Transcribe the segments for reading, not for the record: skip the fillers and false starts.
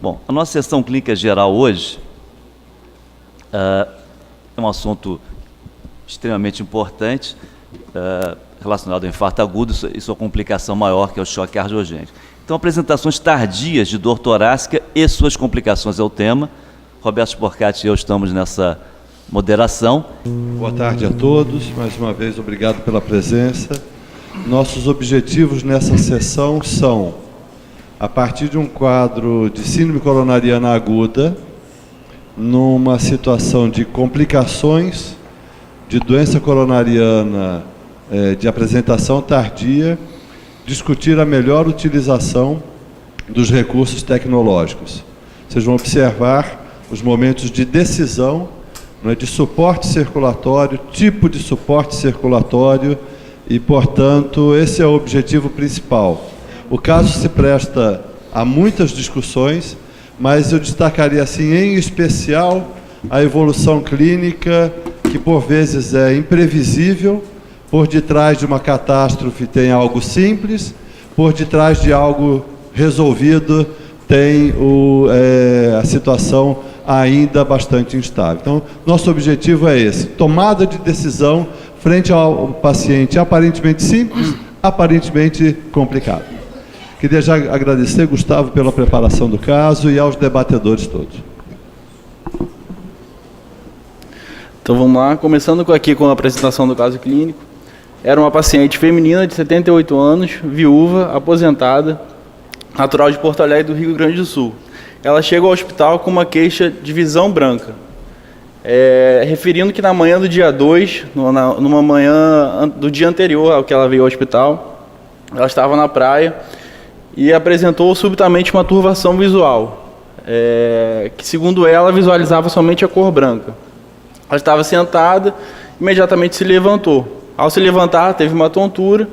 Bom, a nossa sessão clínica geral hoje é um assunto extremamente importante, relacionado ao infarto agudo e sua complicação maior, que é o choque cardiogênico. Então, apresentações tardias de dor torácica e suas complicações é o tema. Roberto Sporcati e eu estamos nessa moderação. Boa tarde a todos. Mais uma vez, obrigado pela presença. Nossos objetivos nessa sessão são, a partir de um quadro de síndrome coronariana aguda, numa situação de complicações de doença coronariana de apresentação tardia, discutir a melhor utilização dos recursos tecnológicos. Vocês vão observar os momentos de decisão, de suporte circulatório, tipo de suporte circulatório e, portanto, esse é o objetivo principal. O caso se presta a muitas discussões, mas eu destacaria, assim, em especial, a evolução clínica, que por vezes é imprevisível. Por detrás de uma catástrofe tem algo simples, por detrás de algo resolvido tem a situação ainda bastante instável. Então, nosso objetivo é esse, tomada de decisão frente ao paciente aparentemente simples, aparentemente complicado. Queria já agradecer, Gustavo, pela preparação do caso e aos debatedores todos. Então vamos lá, começando com a apresentação do caso clínico. Era uma paciente feminina de 78 anos, viúva, aposentada, natural de Porto Alegre, do Rio Grande do Sul. Ela chega ao hospital com uma queixa de visão branca, referindo que na manhã do dia 2, numa manhã do dia anterior ao que ela veio ao hospital, ela estava na praia e apresentou subitamente uma turvação visual, que segundo ela visualizava somente a cor branca. Ela estava sentada, imediatamente se levantou. Ao se levantar, teve uma tontura,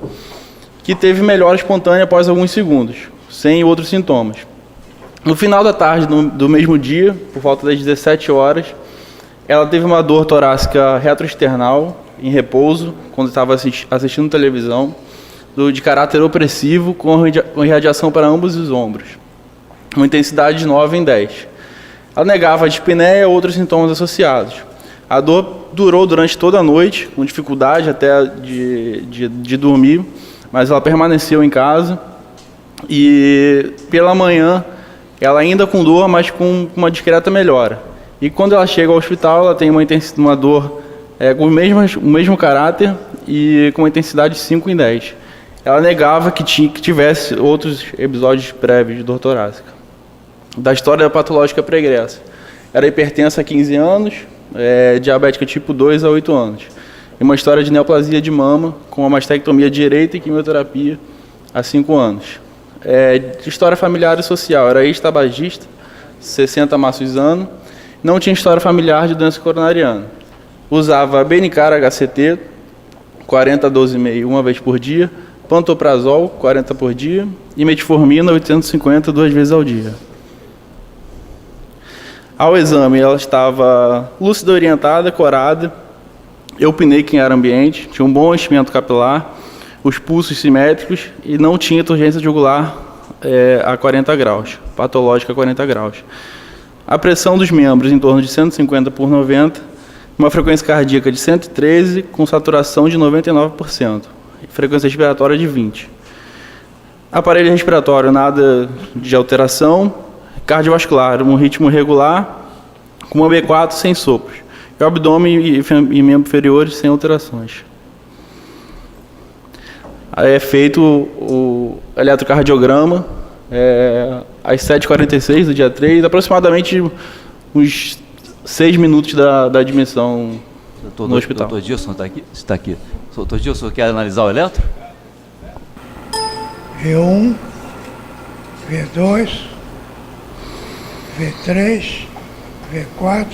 que teve melhora espontânea após alguns segundos, sem outros sintomas. No final da tarde do mesmo dia, por volta das 17 horas, ela teve uma dor torácica retroesternal, em repouso, quando estava assistindo televisão, de caráter opressivo, com irradiação para ambos os ombros, uma intensidade de 9 em 10. Ela negava a dispneia e outros sintomas associados. A dor durou durante toda a noite, com dificuldade até de dormir, mas ela permaneceu em casa. E pela manhã, ela ainda com dor, mas com uma discreta melhora. E quando ela chega ao hospital, ela tem uma dor com o mesmo caráter e com uma intensidade de 5 em 10. Ela negava que tivesse outros episódios prévios de dor torácica. Da história patológica pregressa. Era hipertensa há 15 anos, diabética tipo 2 há 8 anos. E uma história de neoplasia de mama, com uma mastectomia direita e quimioterapia há 5 anos. De história familiar e social, era ex-tabagista, 60 maços ano, não tinha história familiar de doença coronariana. Usava Benicar HCT, 40 12,5 uma vez por dia, pantoprazol, 40 por dia, e metformina, 850, 2 vezes ao dia. Ao exame, ela estava lúcida, orientada, corada, eupneica em ar ambiente, tinha um bom enchimento capilar, os pulsos simétricos e não tinha turgência jugular a 40 graus, patológica a 40 graus. A pressão dos membros em torno de 150 por 90, uma frequência cardíaca de 113 com saturação de 99%, e frequência respiratória de 20. Aparelho respiratório, nada de alteração. Cardiovascular, um ritmo regular, com uma B4 sem sopros. E o abdômen e membros inferiores sem alterações. Aí é feito o eletrocardiograma às 7h46 do dia 3, aproximadamente uns 6 minutos da admissão no hospital. Doutor Gilson está aqui. Doutor Gilson, quer analisar o eletro? V1, V2, V3, V4,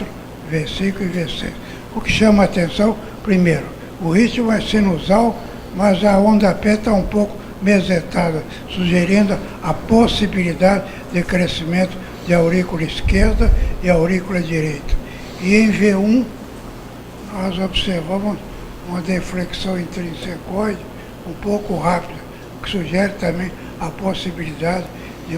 V5 e V6. O que chama a atenção, primeiro, o ritmo é sinusal, mas a onda P está um pouco mesetada, sugerindo a possibilidade de crescimento de aurícula esquerda e aurícula direita. E em V1, nós observamos uma deflexão intrinsecoide um pouco rápida, o que sugere também a possibilidade de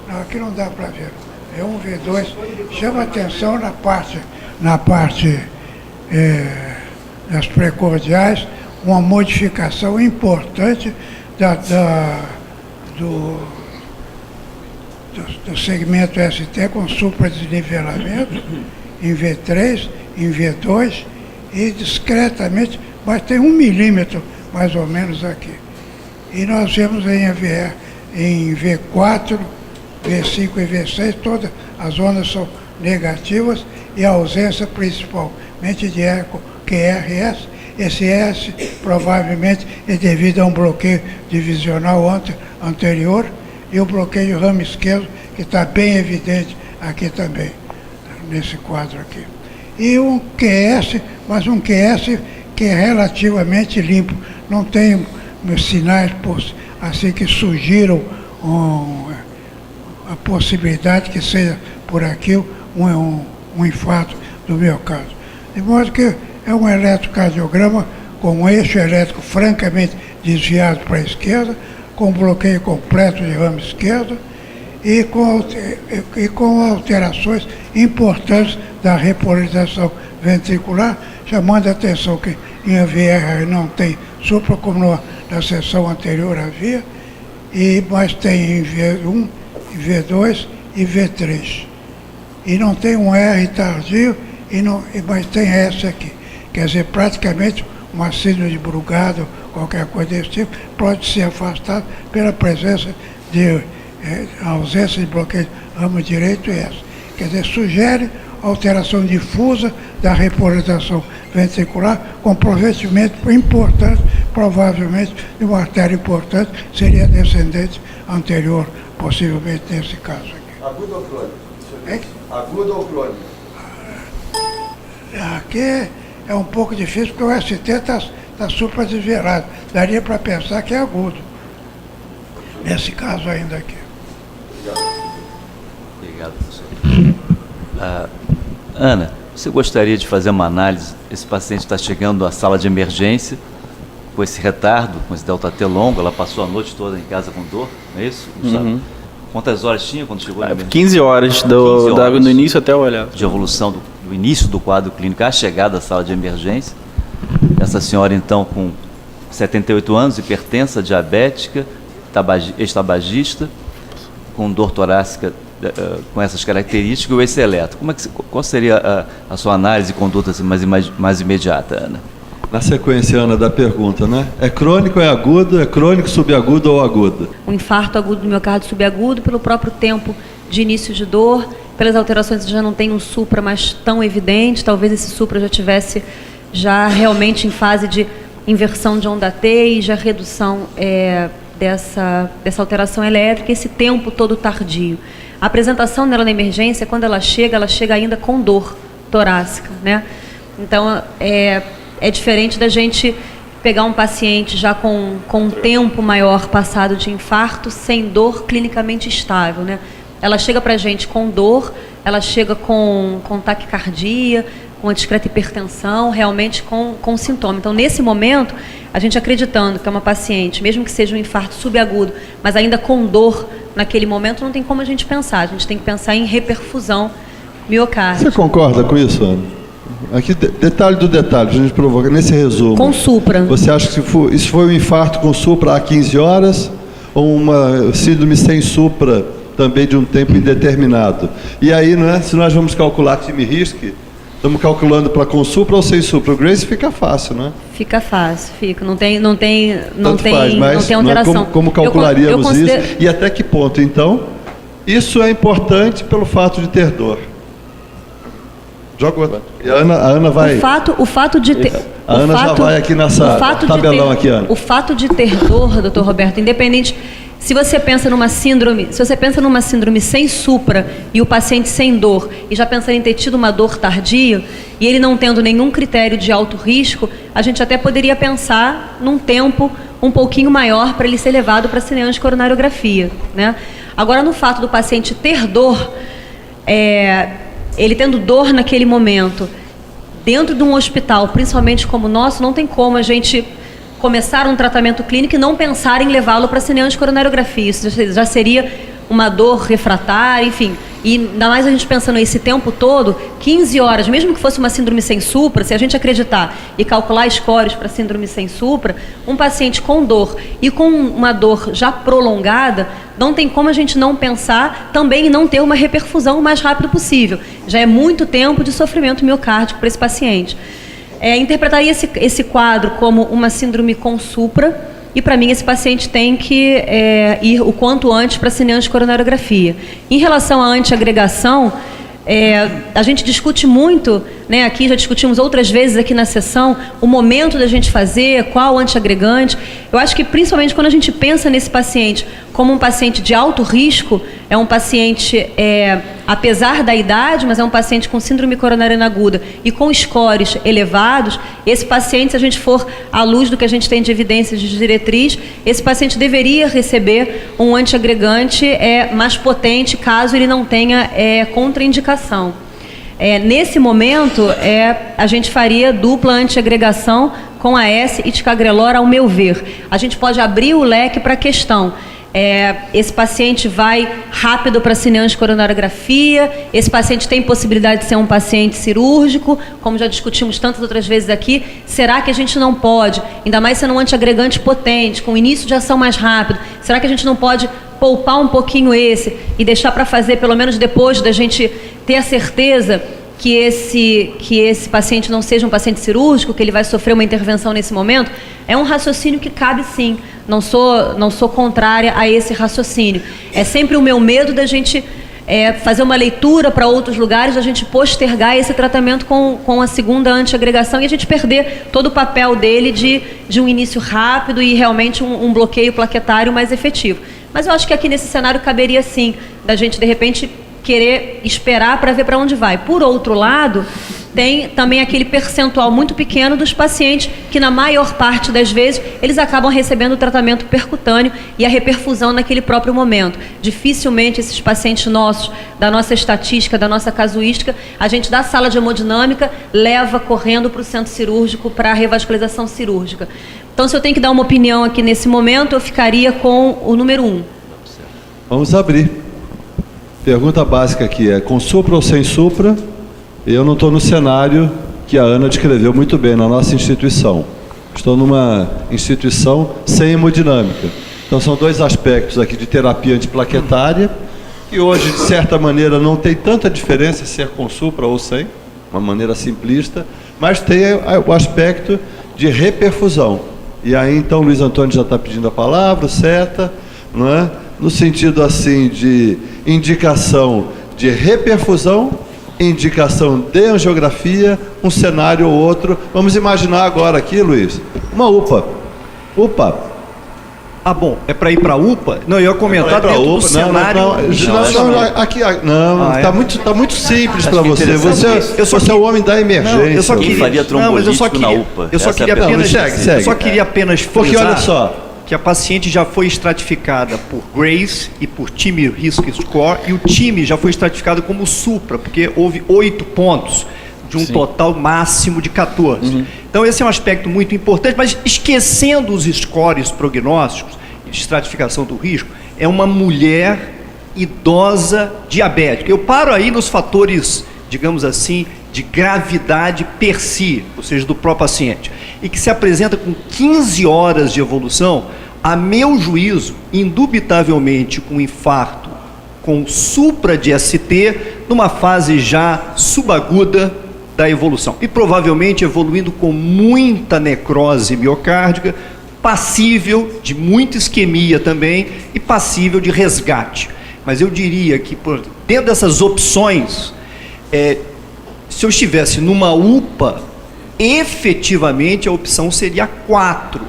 Não, aqui não dá para ver. V1, V2. Chama atenção na parte das precordiais, uma modificação importante do segmento ST com supradesnivelamento em V3, em V2 e discretamente, mas tem 1 milímetro mais ou menos aqui. E nós vemos em V4, V5 e V6, todas as ondas são negativas e a ausência principalmente de eco QRS. Esse S provavelmente é devido a um bloqueio divisional anterior e o bloqueio ramo esquerdo, que está bem evidente aqui também, nesse quadro aqui. E um QS, mas um QS que é relativamente limpo, não tem sinais assim que sugiram a possibilidade que seja por aqui um infarto do miocárdio. De modo que é um eletrocardiograma com um eixo elétrico francamente desviado para a esquerda, com bloqueio completo de ramo esquerdo e com alterações importantes da repolarização ventricular, chamando a atenção que em AVR não tem supra, como na sessão anterior havia, mas tem em V1, V2 e V3. E não tem um R tardio, mas tem S aqui. Quer dizer, praticamente uma síndrome de Brugado, qualquer coisa desse tipo, pode ser afastado pela presença de ausência de bloqueio ramo direito e S. Quer dizer, sugere alteração difusa da repolarização ventricular, com comprometimento importante, provavelmente de uma artéria importante, seria descendente anterior, possivelmente nesse caso aqui. Agudo ou crônico? Agudo ou crônico? Aqui é um pouco difícil, porque o ST está supradesvielado. Daria para pensar que é agudo. Nesse caso ainda aqui. Obrigado, professor. Ana, você gostaria de fazer uma análise? Esse paciente está chegando à sala de emergência com esse retardo, com esse delta T longo, ela passou a noite toda em casa com dor, não é isso? Uhum. Quantas horas tinha quando chegou na emergência? 15 horas, do início até o olhar. De evolução do início do quadro clínico à chegada à sala de emergência. Essa senhora, então, com 78 anos, hipertensa, diabética, ex-tabagista, com dor torácica com essas características, e o eixo elétrico. Qual seria a sua análise e conduta assim, mais imediata, Ana? Na sequência, Ana, da pergunta, né? É crônico, é agudo, é crônico, subagudo ou agudo? Um infarto agudo do miocárdio subagudo, pelo próprio tempo de início de dor, pelas alterações já não tem um supra mais tão evidente, talvez esse supra já tivesse realmente em fase de inversão de onda T e já redução dessa alteração elétrica, esse tempo todo tardio. A apresentação dela na emergência, quando ela chega ainda com dor torácica, né? Então, é diferente da gente pegar um paciente já com um tempo maior passado de infarto, sem dor clinicamente estável, né? Ela chega para a gente com dor, ela chega com taquicardia, com uma discreta hipertensão, realmente com sintoma. Então, nesse momento, a gente acreditando que é uma paciente, mesmo que seja um infarto subagudo, mas ainda com dor naquele momento, não tem como a gente pensar. A gente tem que pensar em reperfusão miocárdica. Você concorda com isso, Ana? Aqui, detalhe do detalhe, a gente provoca nesse resumo. Com supra. Você acha que isso foi um infarto com supra há 15 horas ou uma síndrome sem supra também de um tempo indeterminado? E aí, não é? Se nós vamos calcular time risco, estamos calculando para com supra ou sem supra? O Grace fica fácil, né? Fica fácil, fica. Não tem alteração. Não é como calcularíamos isso? E até que ponto, então? Isso é importante pelo fato de ter dor. Joga outro. E a Ana vai... O fato de ter... A Ana já vai aqui nessa tabelão aqui, Ana. O fato de ter dor, doutor Roberto, independente... Se você pensa numa síndrome sem supra e o paciente sem dor, e já pensando em ter tido uma dor tardia, e ele não tendo nenhum critério de alto risco, a gente até poderia pensar num tempo um pouquinho maior para ele ser levado para a cineangiocoronariografia, né? Agora, no fato do paciente ter dor, ele tendo dor naquele momento, dentro de um hospital, principalmente como o nosso, não tem como a gente começar um tratamento clínico e não pensar em levá-lo para a cineangiocoronariografia. Isso já seria uma dor refratária, enfim. E ainda mais a gente pensando esse tempo todo, 15 horas, mesmo que fosse uma síndrome sem supra, se a gente acreditar e calcular scores para síndrome sem supra, um paciente com dor e com uma dor já prolongada, não tem como a gente não pensar também em não ter uma reperfusão o mais rápido possível. Já é muito tempo de sofrimento miocárdico para esse paciente. Interpretaria esse quadro como uma síndrome com supra, e para mim esse paciente tem que ir o quanto antes para a cineangiocoronariografia. Em relação à antiagregação, a gente discute muito, né, aqui já discutimos outras vezes aqui na sessão, o momento da gente fazer, qual antiagregante. Eu acho que principalmente quando a gente pensa nesse paciente como um paciente de alto risco, é um paciente, apesar da idade, mas é um paciente com síndrome coronariana aguda e com scores elevados, esse paciente, se a gente for à luz do que a gente tem de evidências de diretriz, esse paciente deveria receber um antiagregante mais potente, caso ele não tenha contraindicação. Nesse momento, a gente faria dupla antiagregação com AS e ticagrelor, ao meu ver. A gente pode abrir o leque para a questão. Esse paciente vai rápido para a cineangiocoronariografia, esse paciente tem possibilidade de ser um paciente cirúrgico, como já discutimos tantas outras vezes aqui. Será que a gente não pode, ainda mais sendo um antiagregante potente, com início de ação mais rápido, será que a gente não pode poupar um pouquinho esse e deixar para fazer, pelo menos depois da gente ter a certeza que esse paciente não seja um paciente cirúrgico, que ele vai sofrer uma intervenção nesse momento? É um raciocínio que cabe sim. Não sou contrária a esse raciocínio. É sempre o meu medo da gente fazer uma leitura para outros lugares, da gente postergar esse tratamento com a segunda antiagregação e a gente perder todo o papel dele de um início rápido e realmente um bloqueio plaquetário mais efetivo. Mas eu acho que aqui nesse cenário caberia sim, da gente de repente querer esperar para ver para onde vai. Por outro lado, tem também aquele percentual muito pequeno dos pacientes que, na maior parte das vezes, eles acabam recebendo o tratamento percutâneo e a reperfusão naquele próprio momento. Dificilmente esses pacientes nossos, da nossa estatística, da nossa casuística, a gente da sala de hemodinâmica leva correndo para o centro cirúrgico para a revascularização cirúrgica. Então, se eu tenho que dar uma opinião aqui nesse momento, eu ficaria com o número 1. Vamos abrir. Pergunta básica aqui é, com supra ou sem supra? Eu não estou no cenário que a Ana descreveu muito bem na nossa instituição. Estou numa instituição sem hemodinâmica. Então são dois aspectos aqui de terapia antiplaquetária, que hoje, de certa maneira, não tem tanta diferença se é com supra ou sem, uma maneira simplista, mas tem o aspecto de reperfusão. E aí, então, o Luiz Antônio já está pedindo a palavra, o Seta, não é? No sentido, assim, de indicação de reperfusão, indicação de angiografia, um cenário ou outro. Vamos imaginar agora aqui, Luiz, uma UPA. UPA. Ah, bom, é para ir para a UPA? Não, eu ia comentar dentro do cenário... Aqui, tá muito simples para você. Você é o homem da emergência. Eu só queria faria trombolítico na UPA. Eu só queria apenas... Eu só queria apenas frisar... Porque olha só... que a paciente já foi estratificada por Grace e por time Risk Score, e o time já foi estratificado como supra, porque houve 8 pontos de um total máximo de 14. Então esse é um aspecto muito importante, mas esquecendo os scores prognósticos de estratificação do risco, é uma mulher idosa diabética. Eu paro aí nos fatores, digamos assim, de gravidade per si, ou seja, do próprio paciente, e que se apresenta com 15 horas de evolução, a meu juízo, indubitavelmente com infarto, com supra de ST, numa fase já subaguda da evolução, e provavelmente evoluindo com muita necrose miocárdica, passível de muita isquemia também, e passível de resgate. Mas eu diria que, dentro dessas opções, se eu estivesse numa UPA, efetivamente a opção seria 4,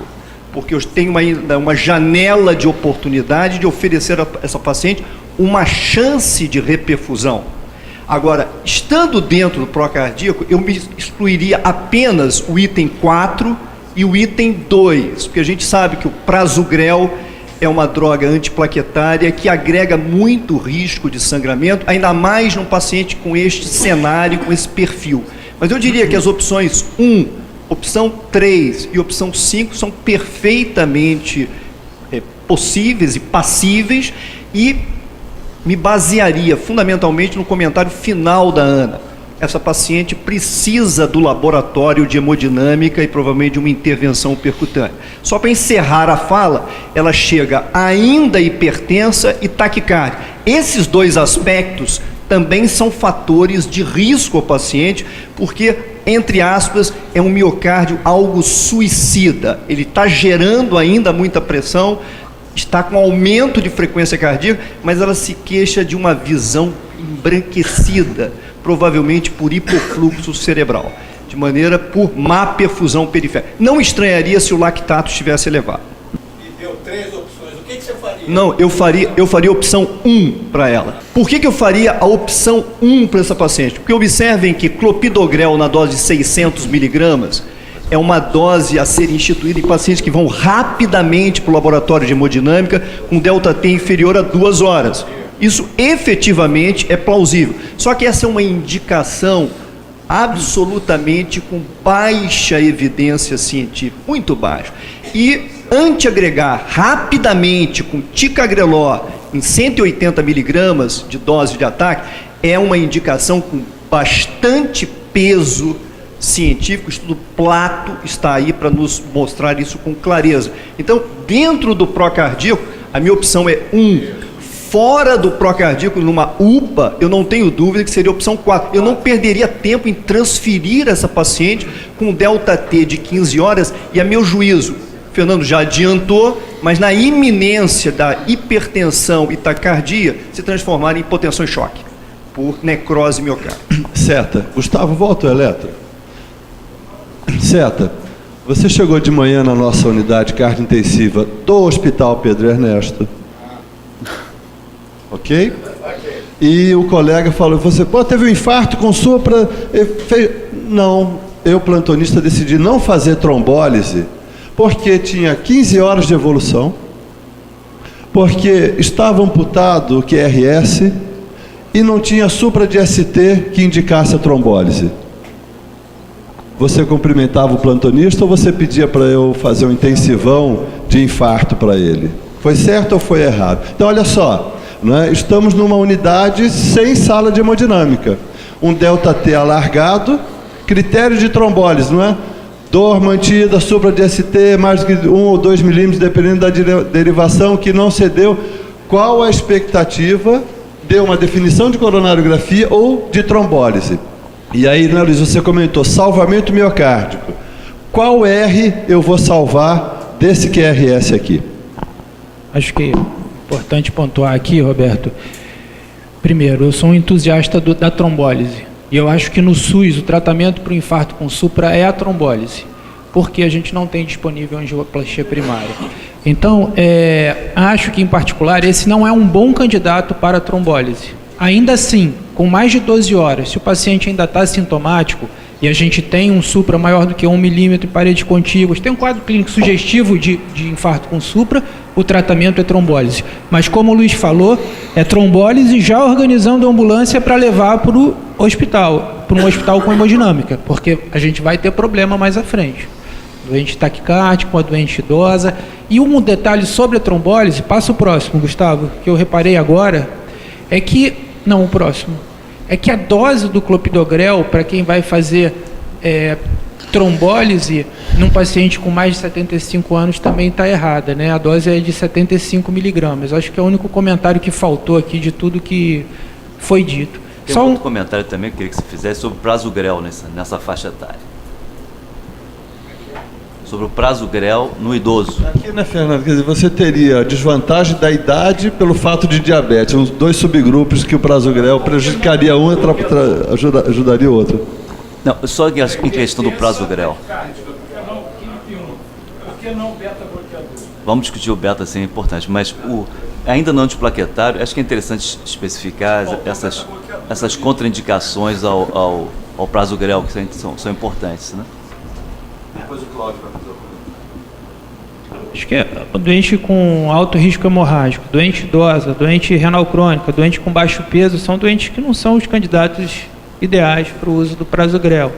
porque eu tenho ainda uma janela de oportunidade de oferecer a essa paciente uma chance de reperfusão. Agora, estando dentro do procardíaco, eu me excluiria apenas o item 4 e o item 2, porque a gente sabe que o prasugrel é uma droga antiplaquetária que agrega muito risco de sangramento, ainda mais num paciente com este cenário, com esse perfil. Mas eu diria que as opções 1, opção 3 e opção 5 são perfeitamente possíveis e passíveis, e me basearia fundamentalmente no comentário final da Ana. Essa paciente precisa do laboratório de hemodinâmica e provavelmente de uma intervenção percutânea. Só para encerrar a fala, ela chega ainda hipertensa e taquicárdia. Esses dois aspectos também são fatores de risco ao paciente, porque, entre aspas, é um miocárdio algo suicida. Ele está gerando ainda muita pressão, está com aumento de frequência cardíaca, mas ela se queixa de uma visão embranquecida, provavelmente por hipofluxo cerebral, de maneira por má perfusão periférica. Não estranharia se o lactato estivesse elevado. E deu 3 opções. O que você faria? Não, eu faria a opção 1 para ela. Por que eu faria a opção 1 para essa paciente? Porque observem que clopidogrel na dose de 600 miligramas é uma dose a ser instituída em pacientes que vão rapidamente para o laboratório de hemodinâmica com delta T inferior a 2 horas. Isso efetivamente é plausível. Só que essa é uma indicação absolutamente com baixa evidência científica, muito baixa. E antiagregar rapidamente com ticagrelor em 180 miligramas de dose de ataque é uma indicação com bastante peso científico. O estudo Plato está aí para nos mostrar isso com clareza. Então, dentro do procardíaco, a minha opção é 1. Fora do procardíaco, numa UPA, eu não tenho dúvida que seria a opção 4. Eu não perderia tempo em transferir essa paciente com delta T de 15 horas e, a meu juízo, Fernando já adiantou, mas na iminência da hipertensão e taquicardia, se transformar em hipotensão e choque, por necrose miocárdica. Seta. Gustavo, volta o eletro. Seta, você chegou de manhã na nossa unidade cardio-intensiva do Hospital Pedro Ernesto. Ok? E o colega falou, você teve um infarto com supra? Não, eu plantonista decidi não fazer trombólise, porque tinha 15 horas de evolução, porque estava amputado o QRS e não tinha supra de ST que indicasse a trombólise. Você cumprimentava o plantonista ou você pedia para eu fazer um intensivão de infarto para ele? Foi certo ou foi errado? Então, olha só. Né? Estamos numa unidade sem sala de hemodinâmica, um delta T alargado, critério de trombólise, não é? Dor mantida, supra de ST, mais do que 1 ou 2 milímetros, dependendo da derivação, que não cedeu. Qual a expectativa de uma definição de coronariografia ou de trombólise? E aí, né, Luiz, você comentou, salvamento miocárdico. Qual R eu vou salvar desse QRS aqui? Acho que importante pontuar aqui, Roberto. Primeiro, eu sou um entusiasta da trombólise. E eu acho que no SUS o tratamento para o infarto com supra é a trombólise, porque a gente não tem disponível angioplastia primária. Então, acho que em particular esse não é um bom candidato para a trombólise. Ainda assim, com mais de 12 horas, se o paciente ainda está sintomático e a gente tem um supra maior do que 1 milímetro em paredes contíguas, tem um quadro clínico sugestivo de infarto com supra, o tratamento é trombólise. Mas como o Luiz falou, é trombólise já organizando a ambulância para levar para o hospital, para um hospital com hemodinâmica, porque a gente vai ter problema mais à frente. Doente taquicárdico, a doente idosa. E um detalhe sobre a trombólise, passa o próximo, Gustavo, que eu reparei agora, é que, não, o próximo, é que a dose do clopidogrel, para quem vai fazer trombólise num paciente com mais de 75 anos também está errada, né? A dose é de 75 miligramas. Acho que é o único comentário que faltou aqui de tudo que foi dito. Tem um outro comentário também que eu queria que você fizesse sobre o prasugrel nessa faixa etária. Sobre o prasugrel no idoso. Aqui, né, Fernando? Quer dizer, você teria a desvantagem da idade pelo fato de diabetes. Uns 2 subgrupos que o prasugrel prejudicaria um e ajudaria o outro. Não, só em questão do prasugrel. Vamos discutir o beta, sim, é importante, mas ainda no antiplaquetário, acho que é interessante especificar essas contraindicações ao prasugrel, que são importantes, né? Depois o Cláudio vai fazer o... Acho que é doente com alto risco hemorrágico, doente idosa, doente renal crônica, doente com baixo peso, são doentes que não são os candidatos ideais para o uso do prasugrel.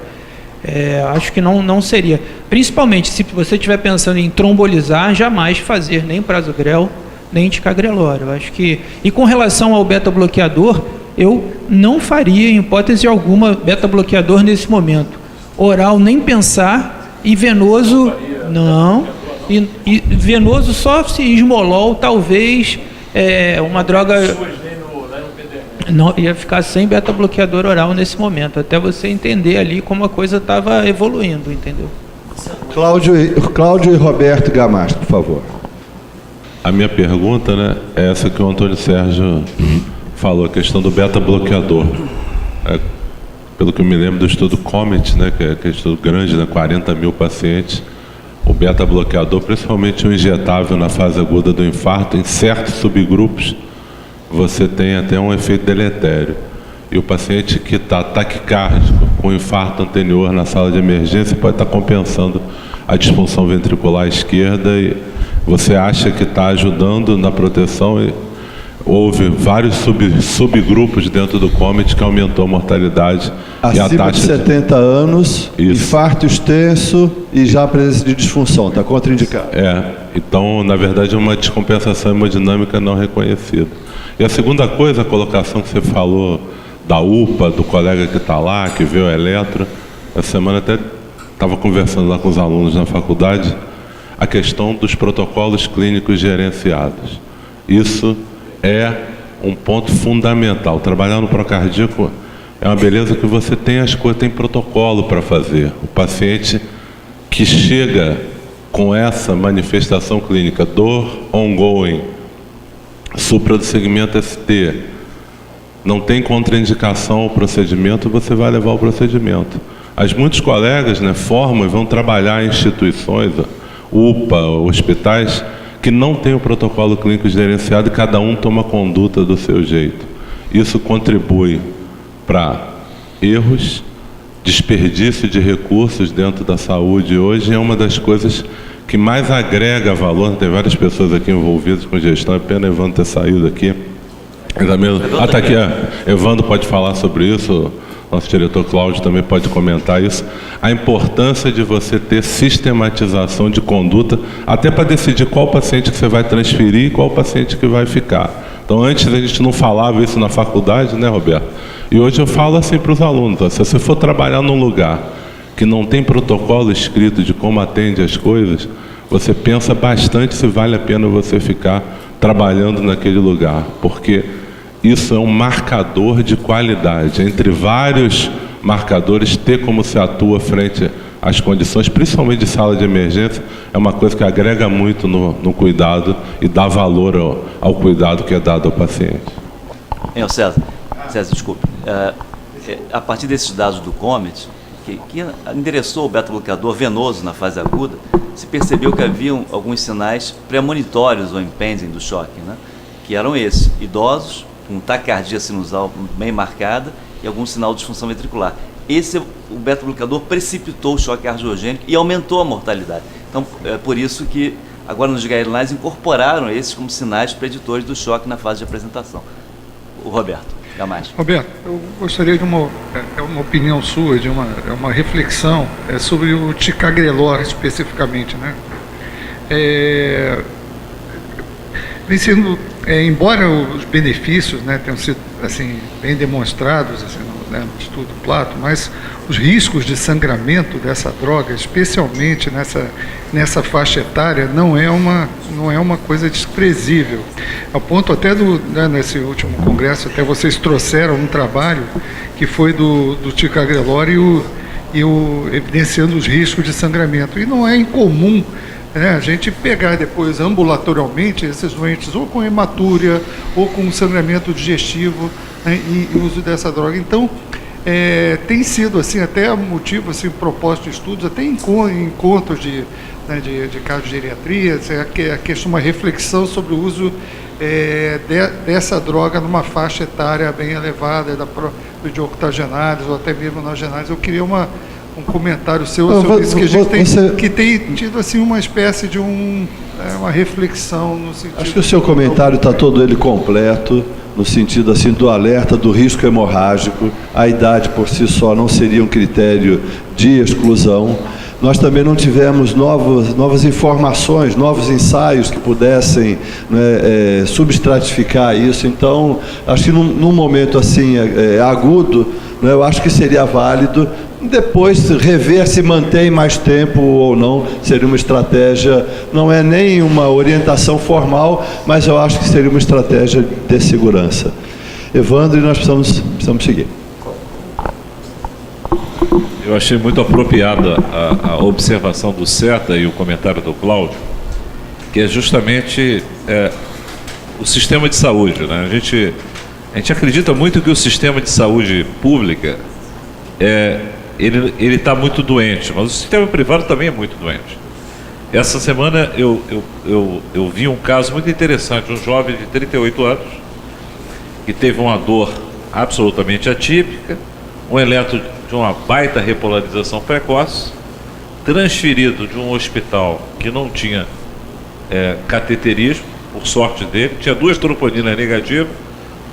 Acho que não seria. Principalmente se você estiver pensando em trombolizar, jamais fazer nem prasugrel, nem ticagrelor. Eu acho que... E com relação ao beta-bloqueador, eu não faria, em hipótese alguma, beta-bloqueador nesse momento. Oral, nem pensar, e venoso, não. E venoso só se esmolol, talvez, uma droga... Não, ia ficar sem beta-bloqueador oral nesse momento, até você entender ali como a coisa estava evoluindo, entendeu? Cláudio e Roberto Gamacho, por favor. A minha pergunta, né, é essa que o Antônio Sérgio falou, a questão do beta-bloqueador. Pelo que eu me lembro do estudo COMET, né, que é um estudo grande, né, 40 mil pacientes, o beta-bloqueador, principalmente o injetável na fase aguda do infarto, em certos subgrupos, você tem até um efeito deletério. E o paciente que está taquicárdico, com infarto anterior na sala de emergência, pode estar compensando a disfunção ventricular esquerda, e você acha que está ajudando na proteção, e houve vários subgrupos dentro do COMET que aumentou a mortalidade e a Acima taxa de 70 anos, Isso. infarto extenso e já a presença de disfunção, está contraindicado. Então, na verdade, é uma descompensação hemodinâmica não reconhecida. E a segunda coisa, a colocação que você falou da UPA, do colega que está lá, que vê o eletro, essa semana até estava conversando lá com os alunos na faculdade, a questão dos protocolos clínicos gerenciados. Isso é um ponto fundamental. Trabalhar no procardíaco é uma beleza que você tem as coisas, tem protocolo para fazer. O paciente que chega com essa manifestação clínica, dor ongoing, supra do segmento ST, não tem contraindicação ao procedimento, você vai levar o procedimento. Muitos colegas, né, formam e vão trabalhar em instituições, UPA, hospitais, que não tem o protocolo clínico gerenciado e cada um toma conduta do seu jeito. Isso contribui para erros, desperdício de recursos dentro da saúde hoje, é uma das coisas que mais agrega valor. Tem várias pessoas aqui envolvidas com gestão, é pena Evandro ter saído aqui. Está aqui, Evandro pode falar sobre isso, nosso diretor Cláudio também pode comentar isso. A importância de você ter sistematização de conduta, até para decidir qual paciente que você vai transferir e qual paciente que vai ficar. Então, antes a gente não falava isso na faculdade, né, Roberto? E hoje eu falo assim para os alunos, se você for trabalhar num lugar que não tem protocolo escrito de como atende as coisas, você pensa bastante se vale a pena você ficar trabalhando naquele lugar, porque isso é um marcador de qualidade. Entre vários marcadores, ter como se atua frente às condições, principalmente de sala de emergência, é uma coisa que agrega muito no cuidado e dá valor ao cuidado que é dado ao paciente. César, desculpe. A partir desses dados do COMET, que endereçou o beta-bloqueador venoso na fase aguda, se percebeu que haviam alguns sinais premonitórios ou impending do choque, né? Que eram esses: idosos, com taquicardia sinusal bem marcada e algum sinal de disfunção ventricular. O beta-bloqueador precipitou o choque cardiogênico e aumentou a mortalidade. Então, é por isso que agora nos guidelines incorporaram esses como sinais preditores do choque na fase de apresentação. O Roberto Gamacho. Roberto, eu gostaria de uma opinião sua, de uma reflexão sobre o ticagrelor especificamente, né? Vem sendo, embora os benefícios, né, tenham sido assim, bem demonstrados assim, no estudo Plato, mas os riscos de sangramento dessa droga, especialmente nessa faixa etária, não é uma coisa desprezível. Ao ponto até nesse último congresso, até vocês trouxeram um trabalho que foi do ticagrelor evidenciando os riscos de sangramento. E não é incomum, né, a gente pegar depois ambulatorialmente esses doentes ou com hematúria ou com sangramento digestivo, né, e uso dessa droga. Então, tem sido assim, até motivo assim, proposto de estudos, até em encontros de cardiogeriatria, uma reflexão sobre o uso dessa droga numa faixa etária bem elevada, de octogenários ou até mesmo nonagenários. Eu queria um comentário seu sobre isso, que a gente que tem tido assim, uma espécie de uma reflexão no sentido... Acho que o seu comentário está todo ele completo, no sentido assim, do alerta do risco hemorrágico. A idade por si só não seria um critério de exclusão, nós também não tivemos novas informações, novos ensaios que pudessem, né, substratificar isso. Então, acho que num momento assim agudo, né, eu acho que seria válido depois rever se mantém mais tempo ou não. Seria uma estratégia, não é nem uma orientação formal, mas eu acho que seria uma estratégia de segurança. Evandro, e nós precisamos seguir. Eu achei muito apropriada a observação do Seta e o comentário do Cláudio, que é justamente o sistema de saúde, né? A gente acredita muito que o sistema de saúde pública ele está muito doente, mas o sistema privado também é muito doente. Essa semana eu vi um caso muito interessante, um jovem de 38 anos que teve uma dor absolutamente atípica, um eletro de uma baita repolarização precoce, transferido de um hospital que não tinha cateterismo, por sorte dele, tinha 2 troponinas negativas,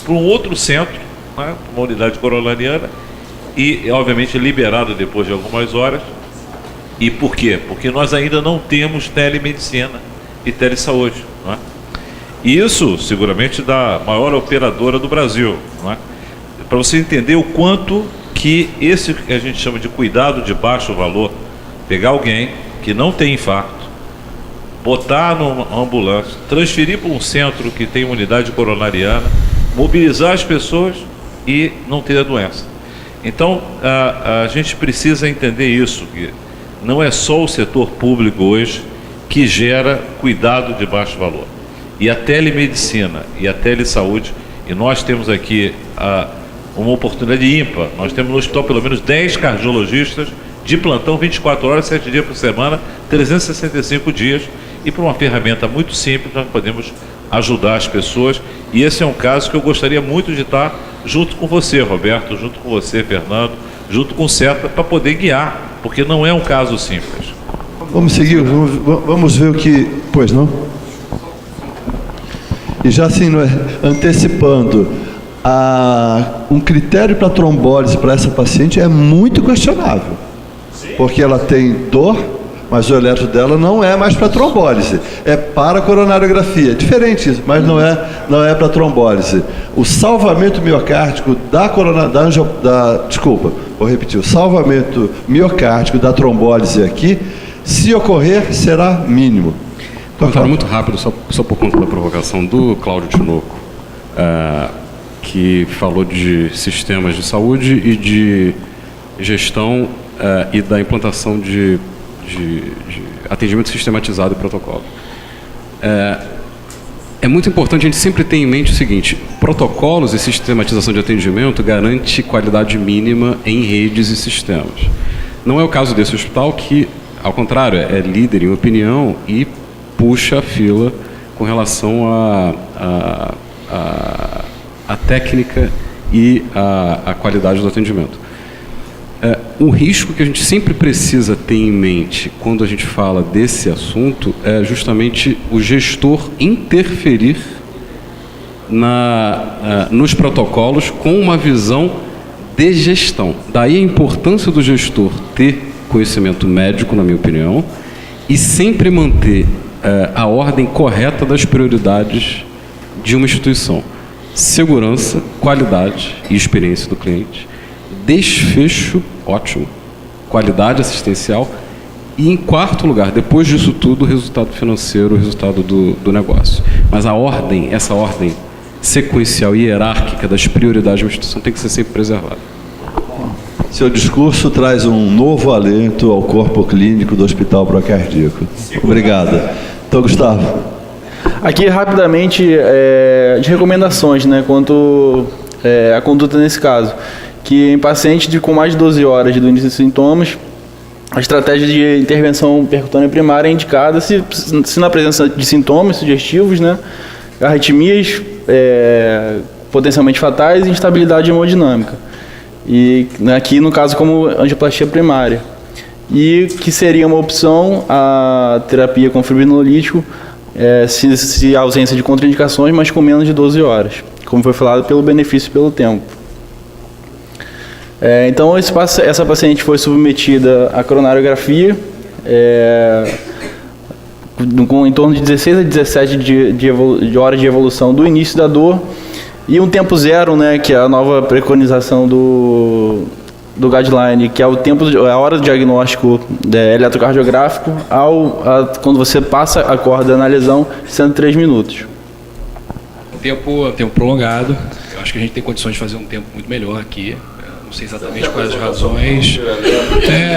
para um outro centro, né, uma unidade coronariana, e obviamente liberado depois de algumas horas. E por quê? Porque nós ainda não temos telemedicina e telesaúde, não é? E isso seguramente da maior operadora do Brasil, não é? Para você entender o quanto que esse que a gente chama de cuidado de baixo valor, pegar alguém que não tem infarto, botar numa ambulância, transferir para um centro que tem unidade coronariana, mobilizar as pessoas e não ter a doença. Então, a gente precisa entender isso, que não é só o setor público hoje que gera cuidado de baixo valor. E a telemedicina e a telesaúde, e nós temos aqui uma oportunidade ímpar. Nós temos no hospital pelo menos 10 cardiologistas de plantão 24 horas, 7 dias por semana, 365 dias, e por uma ferramenta muito simples nós podemos ajudar as pessoas. E esse é um caso que eu gostaria muito de estar junto com você, Roberto, junto com você, Fernando, junto com o Seta, para poder guiar, porque não é um caso simples. Vamos seguir, vamos ver o que... Pois não? E já assim, antecipando, um critério para trombólise para essa paciente é muito questionável. Porque ela tem dor, mas o eletro dela não é mais para trombólise, é para coronariografia. É diferente isso, mas não é para trombólise. O salvamento miocárdico desculpa, vou repetir. O salvamento miocárdico da trombólise aqui, se ocorrer, será mínimo. Comentário muito rápido, só por conta da provocação do Cláudio Tinoco, que falou de sistemas de saúde e de gestão e da implantação de atendimento sistematizado e protocolo. É muito importante a gente sempre ter em mente o seguinte: protocolos e sistematização de atendimento garante qualidade mínima em redes e sistemas. Não é o caso desse hospital, que, ao contrário, é líder em opinião e puxa a fila com relação à técnica e à qualidade do atendimento. O risco que a gente sempre precisa ter em mente quando a gente fala desse assunto é justamente o gestor interferir nos protocolos com uma visão de gestão. Daí a importância do gestor ter conhecimento médico, na minha opinião, e sempre manter a ordem correta das prioridades de uma instituição: segurança, qualidade e experiência do cliente, desfecho, ótimo, qualidade assistencial e, em quarto lugar, depois disso tudo, o resultado financeiro, o resultado do negócio. Mas essa ordem sequencial e hierárquica das prioridades de uma instituição tem que ser sempre preservada. Seu discurso traz um novo alento ao corpo clínico do Hospital Procardíaco. Obrigado. Então, Gustavo. Aqui, rapidamente, de recomendações, né, quanto à conduta nesse caso. Que em paciente com mais de 12 horas do início de sintomas, a estratégia de intervenção percutânea primária é indicada se na presença de sintomas sugestivos, né, arritmias potencialmente fatais e instabilidade hemodinâmica. E aqui, no caso, como angioplastia primária. E que seria uma opção a terapia com fibrinolítico, se há ausência de contraindicações, mas com menos de 12 horas, como foi falado, pelo benefício e pelo tempo. Então, essa paciente foi submetida à coronariografia com em torno de 16 a 17 de horas de evolução do início da dor, e um tempo zero, né, que é a nova preconização do guideline, que é a hora do diagnóstico eletrocardiográfico quando você passa a corda na lesão, sendo 3 minutos. Tempo prolongado. Eu acho que a gente tem condições de fazer um tempo muito melhor aqui. Não sei exatamente quais as razões.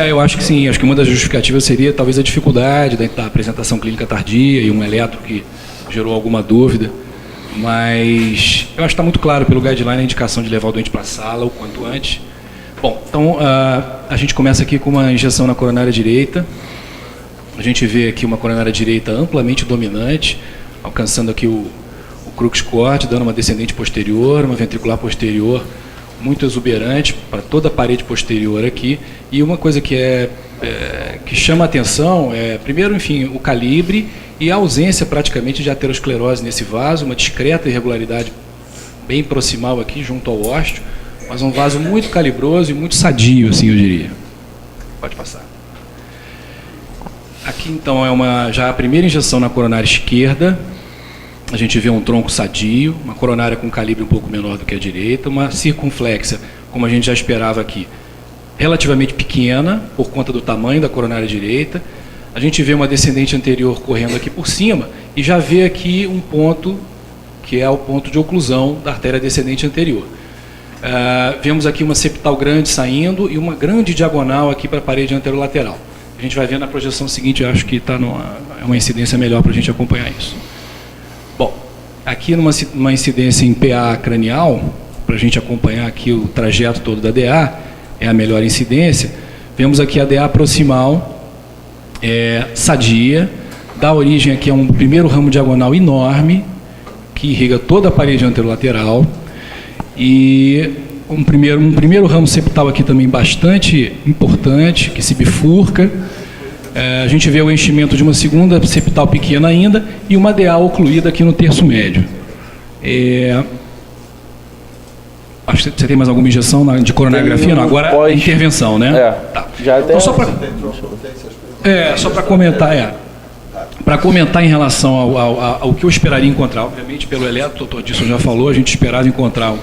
Eu acho que sim. Acho que uma das justificativas seria talvez a dificuldade da apresentação clínica tardia e um eletro que gerou alguma dúvida. Mas eu acho que está muito claro pelo guideline a indicação de levar o doente para a sala o quanto antes. Bom, então a gente começa aqui com uma injeção na coronária direita. A gente vê aqui uma coronária direita amplamente dominante, alcançando aqui o crux cord, dando uma descendente posterior, uma ventricular posterior muito exuberante para toda a parede posterior aqui. E uma coisa que chama a atenção é, primeiro, enfim, o calibre e a ausência praticamente de aterosclerose nesse vaso, uma discreta irregularidade bem proximal aqui junto ao ósteo, mas um vaso muito calibroso e muito sadio, assim eu diria. Pode passar. Aqui então é já a primeira injeção na coronária esquerda. A gente vê um tronco sadio, uma coronária com calibre um pouco menor do que a direita, uma circunflexa, como a gente já esperava aqui, relativamente pequena, por conta do tamanho da coronária direita. A gente vê uma descendente anterior correndo aqui por cima e já vê aqui um ponto, que é o ponto de oclusão da artéria descendente anterior. Vemos aqui uma septal grande saindo e uma grande diagonal aqui para a parede anterolateral. A gente vai ver na projeção seguinte, eu acho que está uma incidência melhor para a gente acompanhar isso. Bom, aqui numa incidência em PA cranial, para a gente acompanhar aqui o trajeto todo da DA, é a melhor incidência. Vemos aqui a DA proximal, sadia, dá origem aqui a um primeiro ramo diagonal enorme, que irriga toda a parede anterolateral, e um primeiro ramo septal aqui também bastante importante, que se bifurca. A gente vê o enchimento de uma segunda septal pequena ainda e uma DA ocluída aqui no terço médio. Acho que você tem mais alguma injeção de coronariografia? Não, agora intervenção, né? Tá. Então, só para comentar, para comentar em relação ao que eu esperaria encontrar, obviamente pelo eletro, o doutor Dilson já falou, a gente esperava encontrar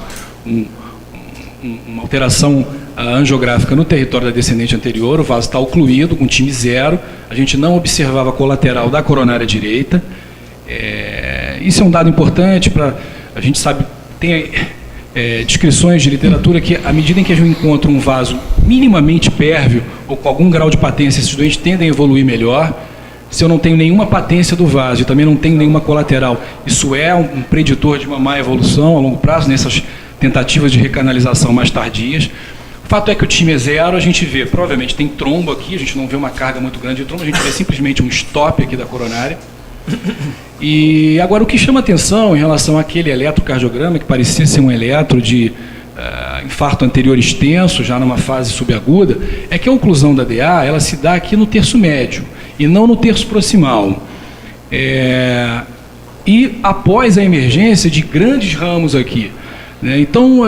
uma alteração angiográfica no território da descendente anterior, o vaso está ocluído, com time zero, a gente não observava a colateral da coronária direita. Isso é um dado importante, a gente sabe, tem descrições de literatura que, à medida em que a gente encontra um vaso minimamente pérvio ou com algum grau de patência, esses doentes tendem a evoluir melhor. Se eu não tenho nenhuma patência do vaso e também não tenho nenhuma colateral, isso é um preditor de uma má evolução a longo prazo, nessas tentativas de recanalização mais tardias. O fato é que o time é zero, a gente vê, provavelmente tem trombo aqui, a gente não vê uma carga muito grande de trombo, a gente vê simplesmente um stop aqui da coronária. E agora o que chama atenção em relação àquele eletrocardiograma, que parecia ser um eletro de infarto anterior extenso, já numa fase subaguda, é que a oclusão da DA, ela se dá aqui no terço médio e não no terço proximal. E após a emergência de grandes ramos aqui, né? Então,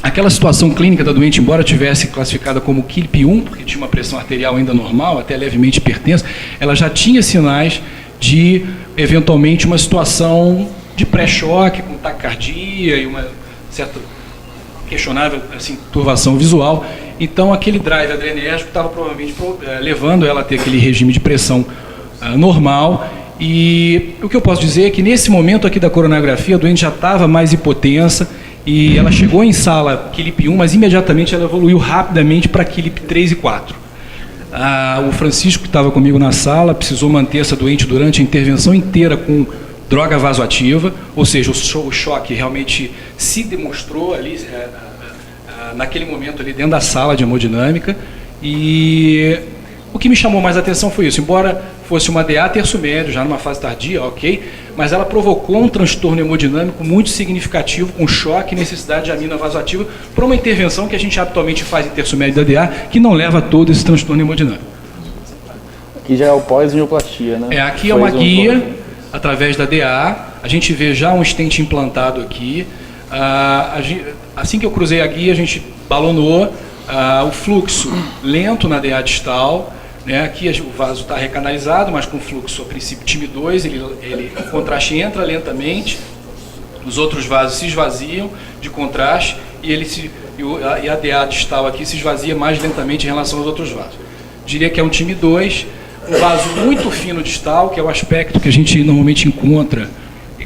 aquela situação clínica da doente, embora tivesse classificada como KILP1, porque tinha uma pressão arterial ainda normal, até levemente hipertensa, ela já tinha sinais de, eventualmente, uma situação de pré-choque, com taquicardia e uma certa questionável assim, turvação visual. Então, aquele drive adrenérgico estava provavelmente levando ela a ter aquele regime de pressão normal. E o que eu posso dizer é que, nesse momento aqui da coronariografia, a doente já estava mais hipotensa, e ela chegou em sala KILP1, mas imediatamente ela evoluiu rapidamente para KILP3 e 4. O Francisco, que estava comigo na sala, precisou manter essa doente durante a intervenção inteira com droga vasoativa, ou seja, o choque realmente se demonstrou ali, naquele momento ali dentro da sala de hemodinâmica. E o que me chamou mais a atenção foi isso, embora fosse uma DA terço médio, já numa fase tardia, ok, mas ela provocou um transtorno hemodinâmico muito significativo, com choque e necessidade de amina vasoativa, para uma intervenção que a gente habitualmente faz em terço médio da DA, que não leva a todo esse transtorno hemodinâmico. Aqui já é o pós-angioplastia, né? Aqui é uma guia, através da DA, a gente vê já um stent implantado aqui. Assim que eu cruzei a guia, a gente balonou o fluxo lento na DA distal, Né? Aqui o vaso está recanalizado, mas com fluxo a princípio time 2, o contraste entra lentamente, os outros vasos se esvaziam de contraste e a DA distal aqui se esvazia mais lentamente em relação aos outros vasos. Diria que é um time 2, um vaso muito fino distal, que é o aspecto que a gente normalmente encontra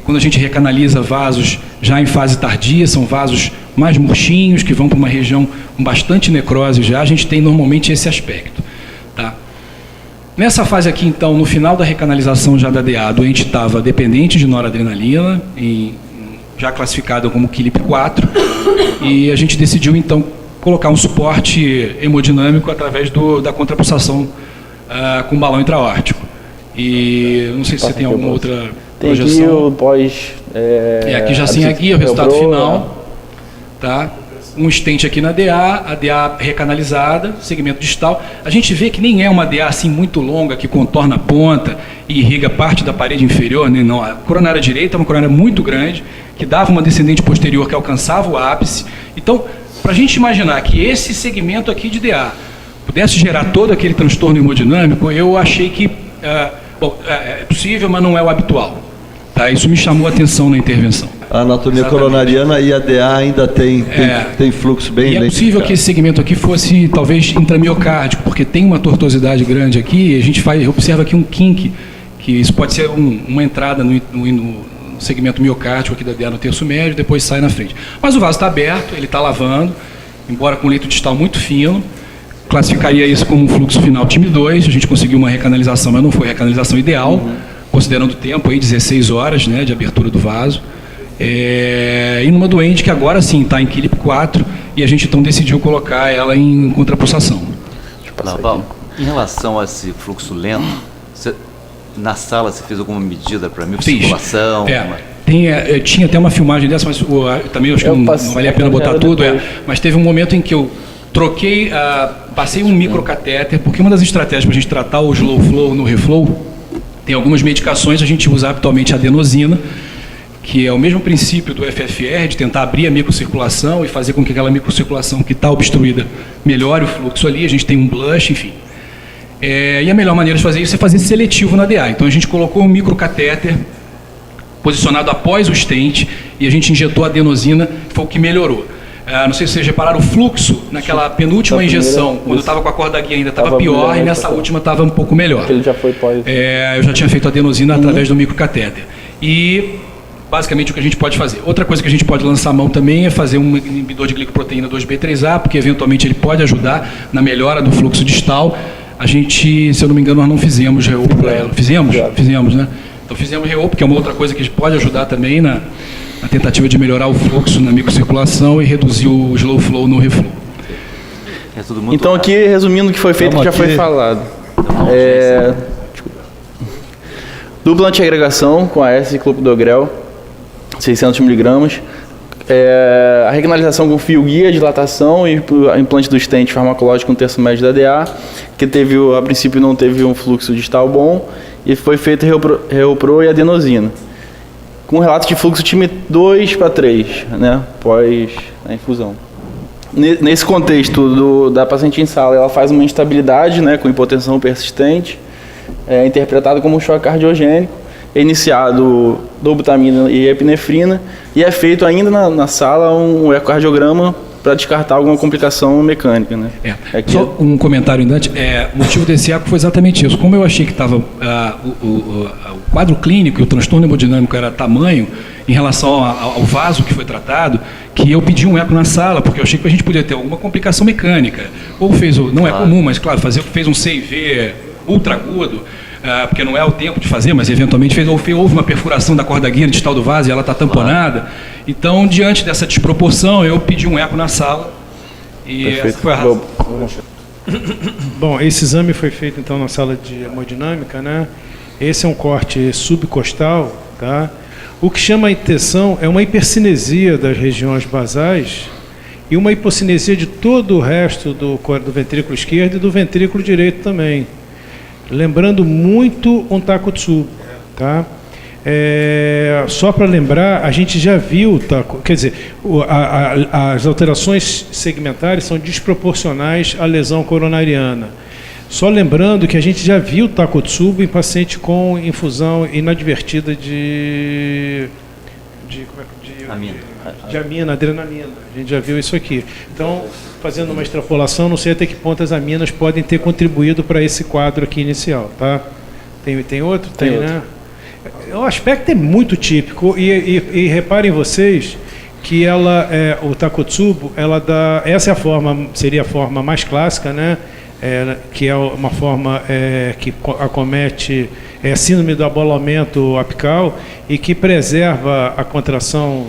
quando a gente recanaliza vasos já em fase tardia, são vasos mais murchinhos, que vão para uma região com bastante necrose já, a gente tem normalmente esse aspecto. Tá? Nessa fase aqui, então, no final da recanalização já da DA, a doente estava dependente de noradrenalina, já classificada como KILIP 4, e a gente decidiu, então, colocar um suporte hemodinâmico através da contrapulsação com balão intraórtico. E não sei se você tem alguma outra projeção. Tem aqui o pós... aqui já sim, aqui é o resultado final. Tá? Um stent aqui na DA, a DA recanalizada, segmento distal. A gente vê que nem é uma DA assim muito longa, que contorna a ponta e irriga parte da parede inferior. Né? Não, a coronária direita é uma coronária muito grande, que dava uma descendente posterior que alcançava o ápice. Então, para a gente imaginar que esse segmento aqui de DA pudesse gerar todo aquele transtorno hemodinâmico, eu achei que é possível, mas não é o habitual. Tá? Isso me chamou a atenção na intervenção. A anatomia coronariana e a DA ainda tem fluxo bem lentificado. É possível que esse segmento aqui fosse talvez intramiocárdico, porque tem uma tortuosidade grande aqui, e a gente observa aqui um kink, que isso pode ser uma entrada no segmento miocárdico aqui da DA no terço médio, depois sai na frente. Mas o vaso está aberto, ele está lavando, embora com leito distal muito fino, classificaria isso como um fluxo final time 2, a gente conseguiu uma recanalização, mas não foi a recanalização ideal, considerando o tempo aí, 16 horas, né, de abertura do vaso. E numa doente que agora sim está em KILIP 4 e a gente então decidiu colocar ela em contrapulsação. Em relação a esse fluxo lento, na sala você fez alguma medida para microcirculação? Tinha até uma filmagem dessa, mas também acho que não valia a pena botar tudo. Mas teve um momento em que eu troquei, passei um microcatéter, porque uma das estratégias para a gente tratar o slow flow no reflow, tem algumas medicações, a gente usa habitualmente a adenosina, que é o mesmo princípio do FFR, de tentar abrir a microcirculação e fazer com que aquela microcirculação que está obstruída melhore o fluxo ali, a gente tem um blush, enfim. E a melhor maneira de fazer isso é fazer seletivo na DA. Então a gente colocou um microcatéter posicionado após o stent e a gente injetou a adenosina, foi o que melhorou. Não sei se vocês repararam, o fluxo naquela penúltima injeção, quando estava com a corda guia ainda estava pior, e nessa última estava um pouco melhor. Ele já foi pós. Eu já tinha feito a adenosina através do microcatéter. E basicamente o que a gente pode fazer. Outra coisa que a gente pode lançar a mão também é fazer um inibidor de glicoproteína 2B3A, porque eventualmente ele pode ajudar na melhora do fluxo distal. A gente, se eu não me engano, nós não fizemos REO para ela. Fizemos? Fizemos, né? Então fizemos REO, porque é uma outra coisa que pode ajudar também na tentativa de melhorar o fluxo na microcirculação e reduzir o slow flow no reflow. Então aqui, resumindo o que foi feito, que já foi falado. Dupla antiagregação com a S-clopidogrel, 600 mg. A recanalização com fio guia, dilatação e implante do stent farmacológico no terço médio da DA, que a princípio não teve um fluxo distal bom, e foi feito Reopro e adenosina. Com relato de fluxo time 2 para 3, né, pós a infusão. Nesse contexto da paciente em sala, ela faz uma instabilidade, né, com hipotensão persistente, interpretado como um choque cardiogênico, é iniciado dobutamina e epinefrina, e é feito ainda na sala um ecocardiograma para descartar alguma complicação mecânica. Né? Só um comentário ainda antes. O motivo desse eco foi exatamente isso. Como eu achei que estava o quadro clínico e o transtorno hemodinâmico era tamanho em relação ao vaso que foi tratado, que eu pedi um eco na sala, porque eu achei que a gente podia ter alguma complicação mecânica. Ou não é comum, mas claro, fez um CIV ultra agudo, porque não é o tempo de fazer, mas eventualmente houve uma perfuração da corda guia distal do vaso e ela está tamponada. Então, diante dessa desproporção, eu pedi um eco na sala e essa foi a razão. Bom, esse exame foi feito então na sala de hemodinâmica, né? Esse é um corte subcostal, tá? O que chama a atenção é uma hipercinesia das regiões basais e uma hipocinesia de todo o resto do ventrículo esquerdo e do ventrículo direito também. Lembrando muito um Takotsu, tá? Só para lembrar, a gente já viu, quer dizer, as alterações segmentares são desproporcionais à lesão coronariana. Só lembrando que a gente já viu Takotsubo em paciente com infusão inadvertida de amina, adrenalina. A gente já viu isso aqui. Então, fazendo uma extrapolação, não sei até que ponto as aminas podem ter contribuído para esse quadro aqui inicial, tá? Tem outro? Tem, né? O aspecto é muito típico e reparem vocês que o Takotsubo, essa é a forma, seria a forma mais clássica, né? Que é uma forma que acomete síndrome do abolamento apical e que preserva a contração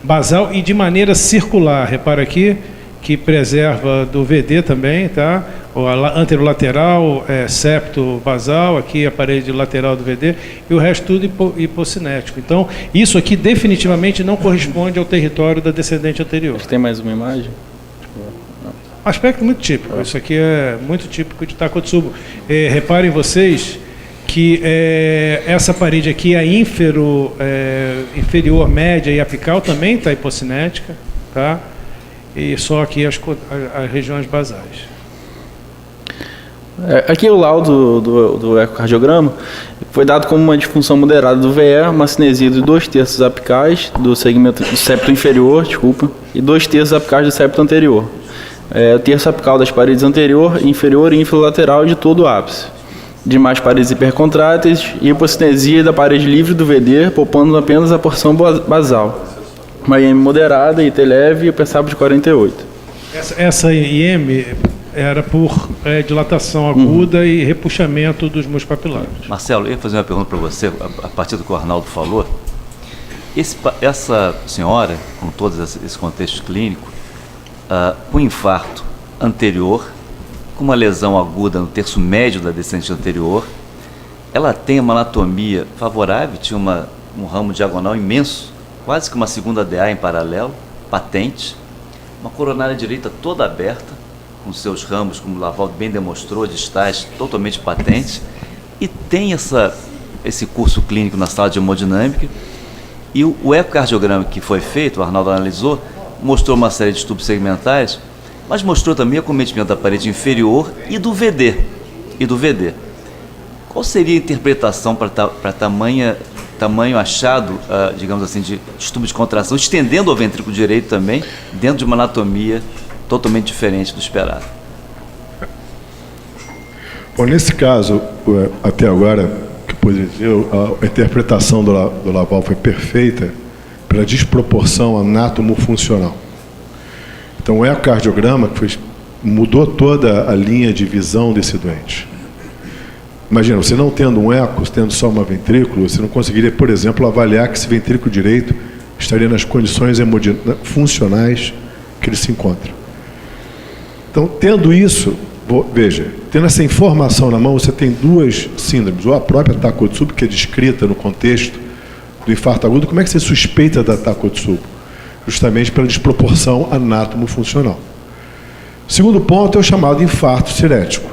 basal e de maneira circular. Repara aqui que preserva do VD também, tá? O anterolateral, septo basal, aqui a parede lateral do VD e o resto tudo hipocinético. Então, isso aqui definitivamente não corresponde ao território da descendente anterior. Tem mais uma imagem? Aspecto muito típico. Isso aqui é muito típico de Takotsubo. Reparem vocês que essa parede aqui, a inferior, média e apical também está hipocinética, tá? E só aqui as regiões basais. Aqui o laudo do ecocardiograma foi dado como uma disfunção moderada do VE, uma cinesia de 2/3 apicais do segmento do septo inferior, e 2/3 apicais do septo anterior. O terço apical das paredes anterior, inferior e infralateral de todo o ápice. Demais paredes hipercontráteis e hipocinesia da parede livre do VD, poupando apenas a porção basal. Uma IM moderada, IT leve e o PSAP de 48. Essa IM era por dilatação aguda e repuxamento dos músculos papilares. Marcelo, eu ia fazer uma pergunta para você, a partir do que o Arnaldo falou. Essa senhora, com todo esse contexto clínico, com infarto anterior, com uma lesão aguda no terço médio da descendente anterior, ela tem uma anatomia favorável, tinha um ramo diagonal imenso, quase que uma segunda DA em paralelo, patente, uma coronária direita toda aberta, com seus ramos, como o Lavaldo bem demonstrou, distais totalmente patentes, e tem esse curso clínico na sala de hemodinâmica, e o ecocardiograma que foi feito, o Arnaldo analisou, mostrou uma série de tubos segmentais, mas mostrou também acometimento da parede inferior e do VD. Qual seria a interpretação para tamanho achado, digamos assim, de tubo de contração, estendendo ao ventrículo direito também, dentro de uma anatomia totalmente diferente do esperado? Bom, nesse caso, até agora, que eu poderia dizer, a interpretação do Laval foi perfeita pela desproporção anátomo-funcional. Então, o ecocardiograma mudou toda a linha de visão desse doente. Imagina, você não tendo um eco, tendo só uma ventrículo, você não conseguiria, por exemplo, avaliar que esse ventrículo direito estaria nas condições funcionais que ele se encontra. Então, tendo isso, veja, tendo essa informação na mão, você tem duas síndromes, ou a própria Takotsubo, que é descrita no contexto do infarto agudo. Como é que você suspeita da Takotsubo? Justamente pela desproporção anátomo-funcional. O segundo ponto é o chamado infarto cirético.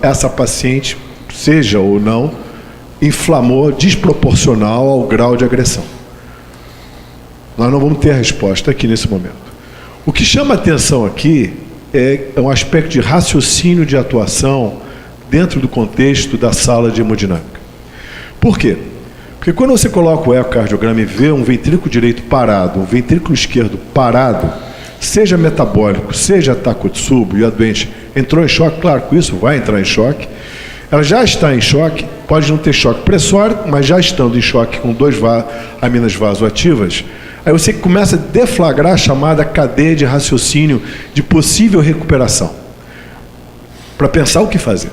Essa paciente, seja ou não, inflamou desproporcional ao grau de agressão. Nós não vamos ter a resposta aqui nesse momento. O que chama atenção aqui é um aspecto de raciocínio de atuação dentro do contexto da sala de hemodinâmica. Por quê? Porque quando você coloca o ecocardiograma e vê um ventrículo direito parado, um ventrículo esquerdo parado, seja metabólico, seja Takotsubo, e a doente entrou em choque, claro que isso vai entrar em choque, ela já está em choque, pode não ter choque pressórico, mas já estando em choque com 2 aminas vasoativas, aí você começa a deflagrar a chamada cadeia de raciocínio de possível recuperação, para pensar o que fazer.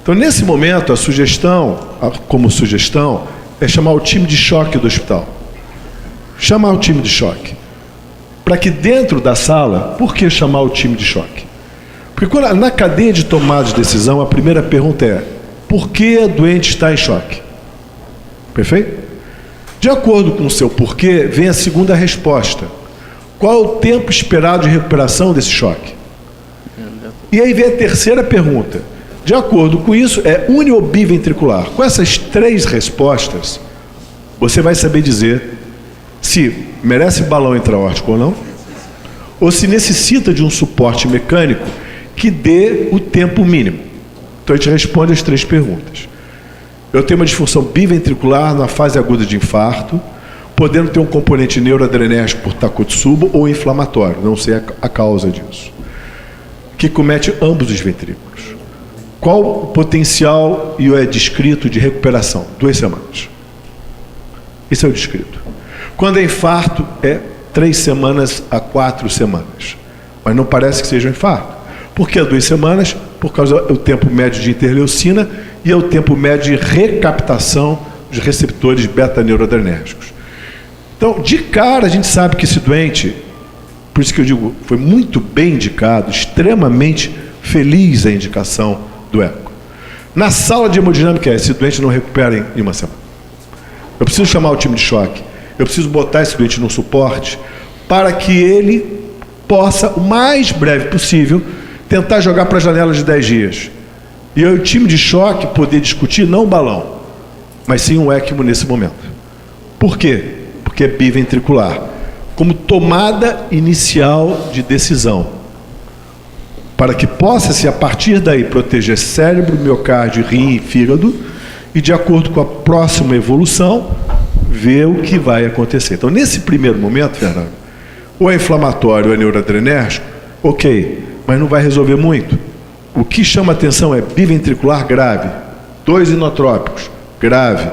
Então, nesse momento, a sugestão, como sugestão, é chamar o time de choque do hospital. Chamar o time de choque. Para que dentro da sala, por que chamar o time de choque? Porque na cadeia de tomada de decisão, a primeira pergunta é: por que a doente está em choque? Perfeito? De acordo com o seu porquê, vem a segunda resposta. Qual é o tempo esperado de recuperação desse choque? E aí vem a terceira pergunta. De acordo com isso, é uni ou biventricular. Com essas 3 respostas, você vai saber dizer se merece balão intraórtico ou não, ou se necessita de um suporte mecânico que dê o tempo mínimo. Então a gente responde as 3 perguntas. Eu tenho uma disfunção biventricular na fase aguda de infarto, podendo ter um componente neuroadrenérgico por Takotsubo ou inflamatório, não sei a causa disso, que comete ambos os ventrículos. Qual o potencial e é descrito de recuperação? 2 semanas. Isso é o descrito. Quando é infarto, é 3 semanas a 4 semanas. Mas não parece que seja um infarto. Por que 2 semanas? Por causa do tempo médio de interleucina e é o tempo médio de recaptação dos receptores beta-neuroadrenérgicos. Então, de cara, a gente sabe que esse doente, por isso que eu digo, foi muito bem indicado, extremamente feliz a indicação do eco. Na sala de hemodinâmica, esse doente não recupera em 1 semana. Eu preciso chamar o time de choque, eu preciso botar esse doente no suporte para que ele possa, o mais breve possível, tentar jogar para a janela de 10 dias. E aí o time de choque poder discutir não o balão, mas sim um ECMO nesse momento. Por quê? Porque é biventricular. Como tomada inicial de decisão. Para que possa-se, a partir daí, proteger cérebro, miocárdio, rim e fígado, e de acordo com a próxima evolução, ver o que vai acontecer. Então, nesse primeiro momento, Fernando, ou é inflamatório ou é neuroadrenérgico, ok, mas não vai resolver muito. O que chama atenção é biventricular grave, 2 inotrópicos, grave,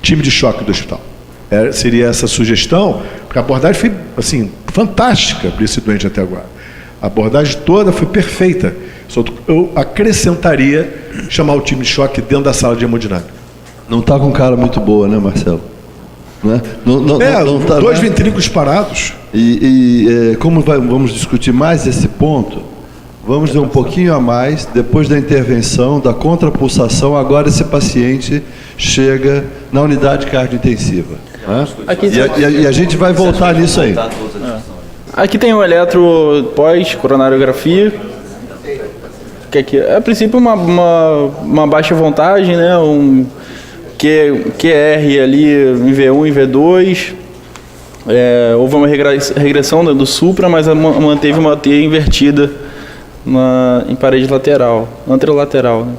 time de choque do hospital. Seria essa sugestão, porque a abordagem foi, assim, fantástica para esse doente até agora. A abordagem toda foi perfeita. Só eu acrescentaria chamar o time de choque dentro da sala de hemodinâmica. Não está com cara muito boa, né, Marcelo? Né? Não tá, 2 ventrículos parados. Como vamos discutir mais esse ponto, vamos ver um pouquinho a mais, depois da intervenção, da contrapulsação, agora esse paciente chega na unidade cardiointensiva. Né? E a gente vai voltar nisso aí. Aqui tem o eletro pós-coronariografia, que aqui, a princípio uma baixa voltagem, né? Um QR ali em V1 e V2. Houve uma regressão do supra, mas manteve uma T invertida em parede lateral, anterolateral, né?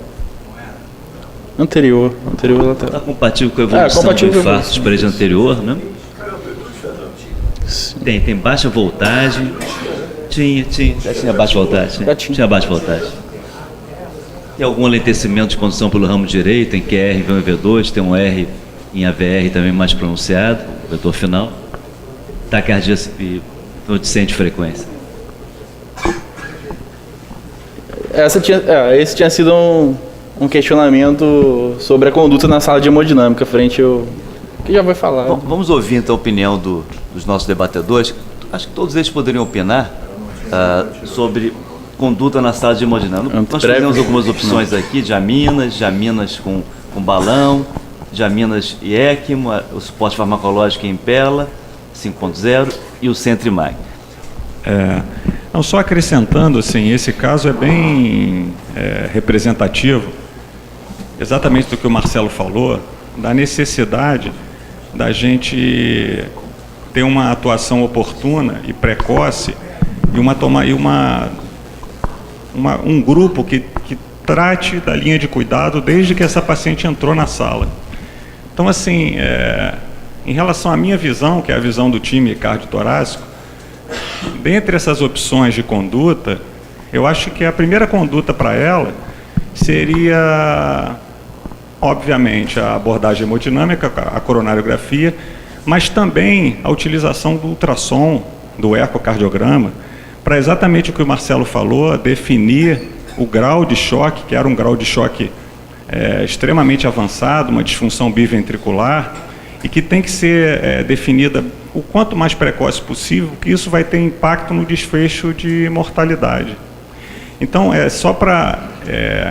Anterior lateral. Está compatível com a evolução do infarto de parede anterior, né? Tem baixa voltagem. Tinha baixa voltagem. Tinha baixa voltagem. Tem algum alentecimento de condução pelo ramo direito, tem QR em V2, tem um R em AVR também mais pronunciado, vetor final. Taquicardia nodicente de frequência. Esse tinha sido um questionamento sobre a conduta na sala de hemodinâmica, frente ao que já vai falar. Bom, vamos ouvir então a opinião dos nossos debatedores. Acho que todos eles poderiam opinar sobre conduta na sala de hemodinâmica. Nós temos algumas opções aqui de aminas com balão, de aminas e ECMO, o suporte farmacológico em Impella 5.0 e o Centrimag. Não, só acrescentando, assim, esse caso é bem representativo, exatamente do que o Marcelo falou, da necessidade da gente ter uma atuação oportuna e precoce e um grupo que trate da linha de cuidado desde que essa paciente entrou na sala. Então, assim, em relação à minha visão, que é a visão do time cardiotorácico, dentre essas opções de conduta, eu acho que a primeira conduta para ela seria, obviamente, a abordagem hemodinâmica, a coronariografia, mas também a utilização do ultrassom, do ecocardiograma, para exatamente o que o Marcelo falou, definir o grau de choque, que era um grau de choque extremamente avançado, uma disfunção biventricular, e que tem que ser definida o quanto mais precoce possível, que isso vai ter impacto no desfecho de mortalidade. Então, só para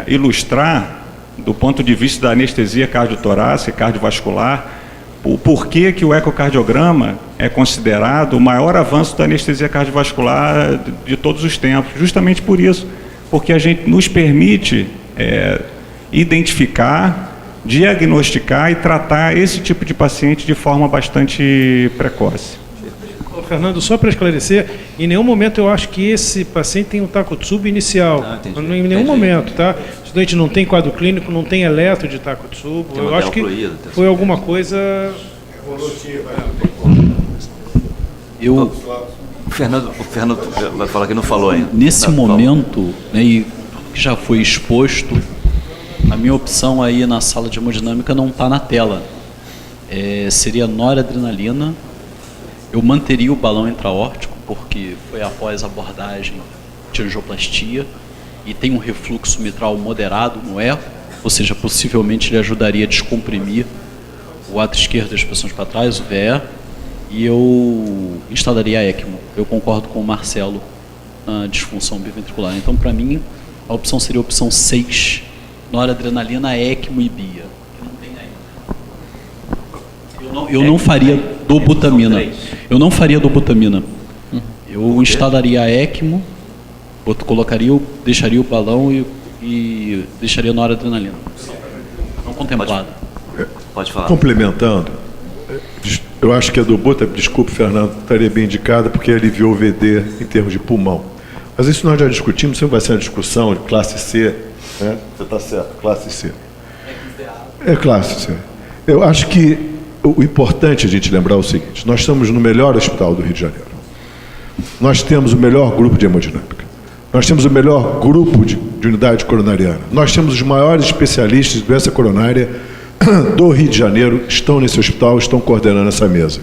ilustrar, do ponto de vista da anestesia cardiotorácica e cardiovascular, o porquê que o ecocardiograma é considerado o maior avanço da anestesia cardiovascular de todos os tempos. Justamente por isso, porque a gente nos permite identificar, diagnosticar e tratar esse tipo de paciente de forma bastante precoce. Fernando, só para esclarecer, em nenhum momento eu acho que esse paciente tem um Takotsubo inicial. Em nenhum momento, tá? O estudante não tem quadro clínico, não tem eletro de Takotsubo. Eu acho que foi alguma coisa evolutiva. O Fernando vai falar que não falou ainda. Nesse momento, né, e que já foi exposto, a minha opção aí na sala de hemodinâmica não está na tela. Seria noradrenalina. Eu manteria o balão intraórtico, porque foi após a abordagem de angioplastia e tem um refluxo mitral moderado no eco, ou seja, possivelmente ele ajudaria a descomprimir o ato esquerdo das pressões para trás, o VE, e eu instalaria a ECMO. Eu concordo com o Marcelo na disfunção biventricular. Então, para mim, a opção seria a opção 6, noradrenalina, ECMO e BIA. Eu não faria dobutamina. Eu não faria dobutamina. Eu instalaria a ECMO, deixaria o balão e deixaria noradrenalina. Não contemplado. Pode falar. Complementando, eu acho que a dobutamina, desculpe, Fernando, estaria bem indicada porque aliviou o VD em termos de pulmão. Mas isso nós já discutimos, sempre vai ser uma discussão de classe C, né? Você está certo, classe C. É classe C. Eu acho que o importante é a gente lembrar o seguinte: nós estamos no melhor hospital do Rio de Janeiro. Nós temos o melhor grupo de hemodinâmica. Nós temos o melhor grupo de unidade coronariana. Nós temos os maiores especialistas de doença coronária do Rio de Janeiro, estão nesse hospital, estão coordenando essa mesa.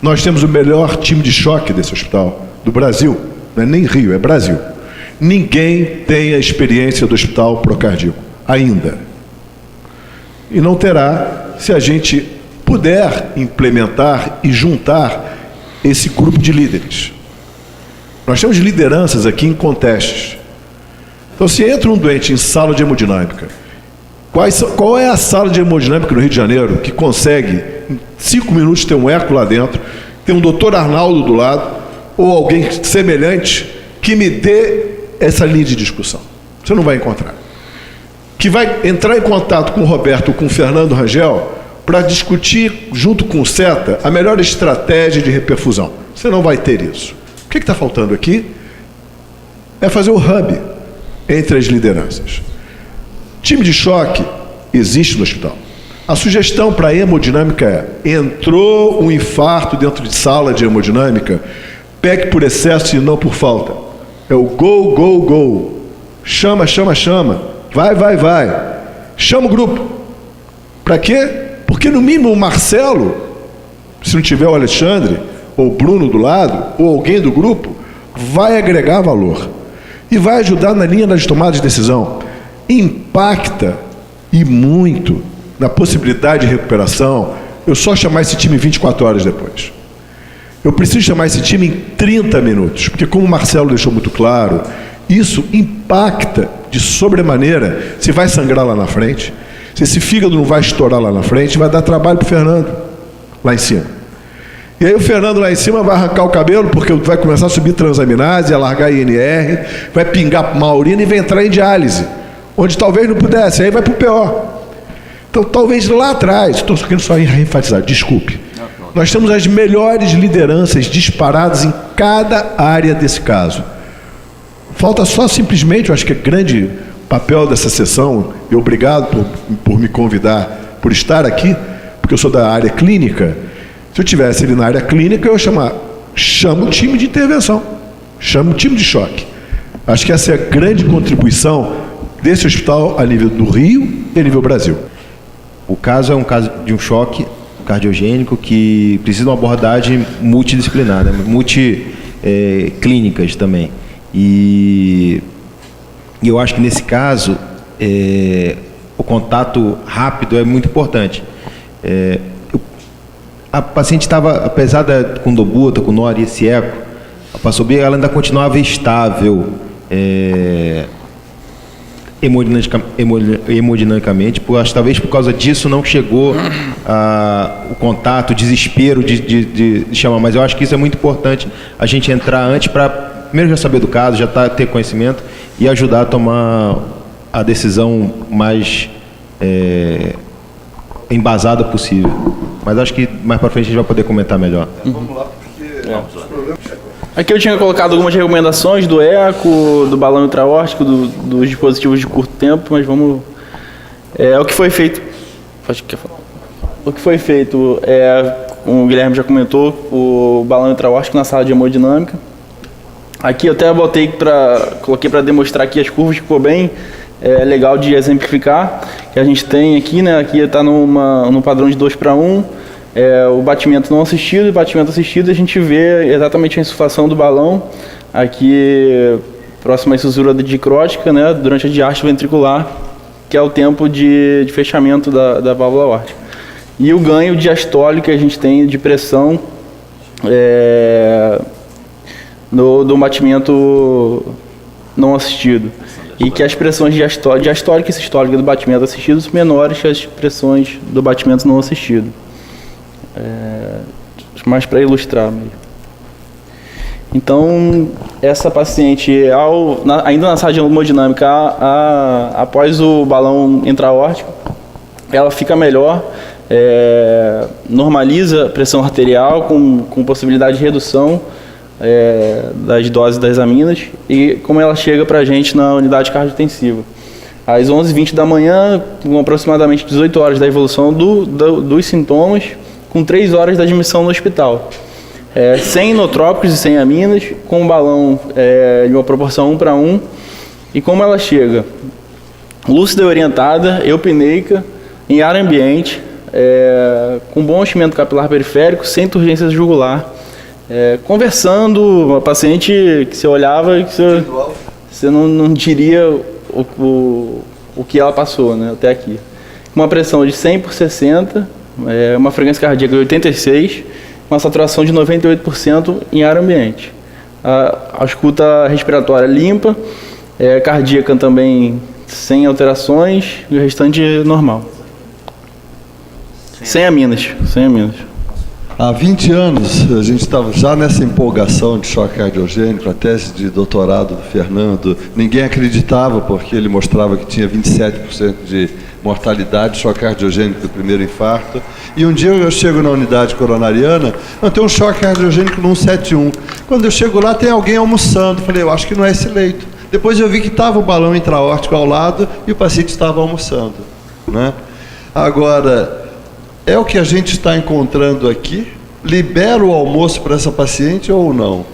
Nós temos o melhor time de choque desse hospital, do Brasil. Não é nem Rio, é Brasil. Ninguém tem a experiência do hospital procardíaco, ainda. E não terá se a gente puder implementar e juntar esse grupo de líderes. Nós temos lideranças aqui em contestes. Então, se entra um doente em sala de hemodinâmica, qual é a sala de hemodinâmica no Rio de Janeiro que consegue, em 5 minutos, ter um eco lá dentro, ter um doutor Arnaldo do lado, ou alguém semelhante, que me dê essa linha de discussão? Você não vai encontrar. Que vai entrar em contato com o Roberto ou com o Fernando Rangel para discutir, junto com o CETA, a melhor estratégia de reperfusão. Você não vai ter isso. O que está faltando aqui é fazer o hub entre as lideranças. Time de choque existe no hospital. A sugestão para a hemodinâmica é: entrou um infarto dentro de sala de hemodinâmica, pegue por excesso e não por falta. É o go, go, go. Chama, chama, chama. Vai, vai, vai. Chama o grupo. Para quê? Porque no mínimo o Marcelo, se não tiver o Alexandre, ou o Bruno do lado, ou alguém do grupo, vai agregar valor. E vai ajudar na linha das tomadas de decisão. Impacta, e muito, na possibilidade de recuperação, eu só chamar esse time 24 horas depois. Eu preciso chamar esse time em 30 minutos, porque, como o Marcelo deixou muito claro, isso impacta de sobremaneira se vai sangrar lá na frente, se esse fígado não vai estourar lá na frente, vai dar trabalho para o Fernando, lá em cima. E aí o Fernando lá em cima vai arrancar o cabelo, porque vai começar a subir transaminase, a largar INR, vai pingar uma urina e vai entrar em diálise, onde talvez não pudesse, aí vai para o PO. Então, talvez lá atrás, estou querendo só enfatizar, desculpe, nós temos as melhores lideranças disparadas em cada área desse caso. Falta só simplesmente, eu acho que é grande papel dessa sessão, e obrigado por me convidar, por estar aqui, porque eu sou da área clínica. Se eu estivesse ali na área clínica, eu ia chamo o time de intervenção, chamo o time de choque. Acho que essa é a grande contribuição desse hospital a nível do Rio e a nível Brasil. O caso é um caso de um choque cardiogênico que precisa de uma abordagem multidisciplinar, né? Multiclínicas também. E eu acho que nesse caso o contato rápido é muito importante. A paciente estava, apesar com dobuta, com NOR e esse eco, a passou bem, ela ainda continuava estável hemodinamicamente, talvez por causa disso não chegou o contato, o desespero de chamar, mas eu acho que isso é muito importante, a gente entrar antes para primeiro já saber do caso, já ter conhecimento e ajudar a tomar a decisão mais embasada possível. Mas acho que mais para frente a gente vai poder comentar melhor. Vamos lá, porque Vamos lá. Aqui eu tinha colocado algumas recomendações do eco, do balão intraórtico, dos dispositivos de curto tempo, mas vamos... o que foi feito... Acho que o que foi feito, o Guilherme já comentou, o balão intraórtico na sala de hemodinâmica. Aqui eu até coloquei para demonstrar aqui as curvas, que ficou bem legal de exemplificar, que a gente tem aqui, né? Aqui está num padrão de 2:1, o batimento não assistido e batimento assistido, a gente vê exatamente a insuflação do balão, aqui próximo à cesura dicrótica, né? Durante a diástole ventricular, que é o tempo de fechamento da válvula aórtica. E o ganho diastólico que a gente tem de pressão do batimento não assistido. E que as pressões diastólica e sistólica do batimento assistido são menores que as pressões do batimento não assistido. Mais para ilustrar mesmo. Então, essa paciente, ainda na sala de hemodinâmica, após o balão intraórtico, ela fica melhor, normaliza a pressão arterial com possibilidade de redução das doses das aminas, e como ela chega para a gente na unidade cardiointensiva. Às 11h20 da manhã, com aproximadamente 18 horas da evolução dos sintomas, com 3 horas da admissão no hospital. Sem inotrópicos e sem aminas, com um balão de uma proporção 1:1, e como ela chega? Lúcida e orientada, eupneica, em ar ambiente, com bom enchimento capilar periférico, sem turgência jugular, conversando, uma paciente que você olhava e que você não diria o que ela passou, né, até aqui. Uma pressão de 100/60, uma frequência cardíaca de 86, uma saturação de 98% em ar ambiente. A escuta respiratória limpa, cardíaca também sem alterações, e o restante normal. Sem aminas. Há 20 anos, a gente estava já nessa empolgação de choque cardiogênico, a tese de doutorado do Fernando. Ninguém acreditava, porque ele mostrava que tinha 27% de mortalidade, choque cardiogênico do primeiro infarto. E um dia eu chego na unidade coronariana, tem um choque cardiogênico no 171. Quando eu chego lá, tem alguém almoçando. Falei, eu acho que não é esse leito. Depois eu vi que estava o balão intraórtico ao lado e o paciente estava almoçando, né? Agora, é o que a gente está encontrando aqui? Libera o almoço para essa paciente ou não?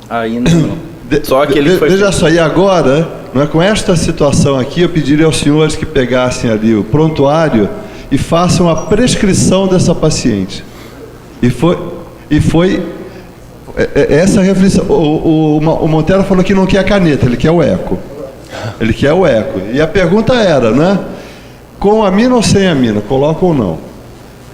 Ainda não. Só que ele foi... Veja só, e agora, não é, com esta situação aqui, eu pediria aos senhores que pegassem ali o prontuário e façam a prescrição dessa paciente. E foi essa reflexão. O Montero falou que não quer a caneta, ele quer o eco. Ele quer o eco. E a pergunta era, né? Com amina ou sem amina? Coloca ou não?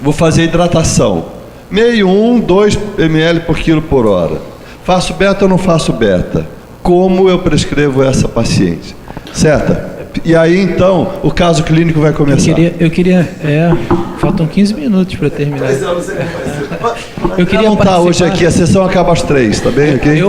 Vou fazer hidratação. Meio 2 ml por quilo por hora. Faço beta ou não faço beta? Como eu prescrevo essa paciente? Certo? E aí, então, o caso clínico vai começar. Eu queria faltam 15 minutos para terminar. Eu queria não estar hoje aqui, a sessão acaba às 3, tá bem? Okay?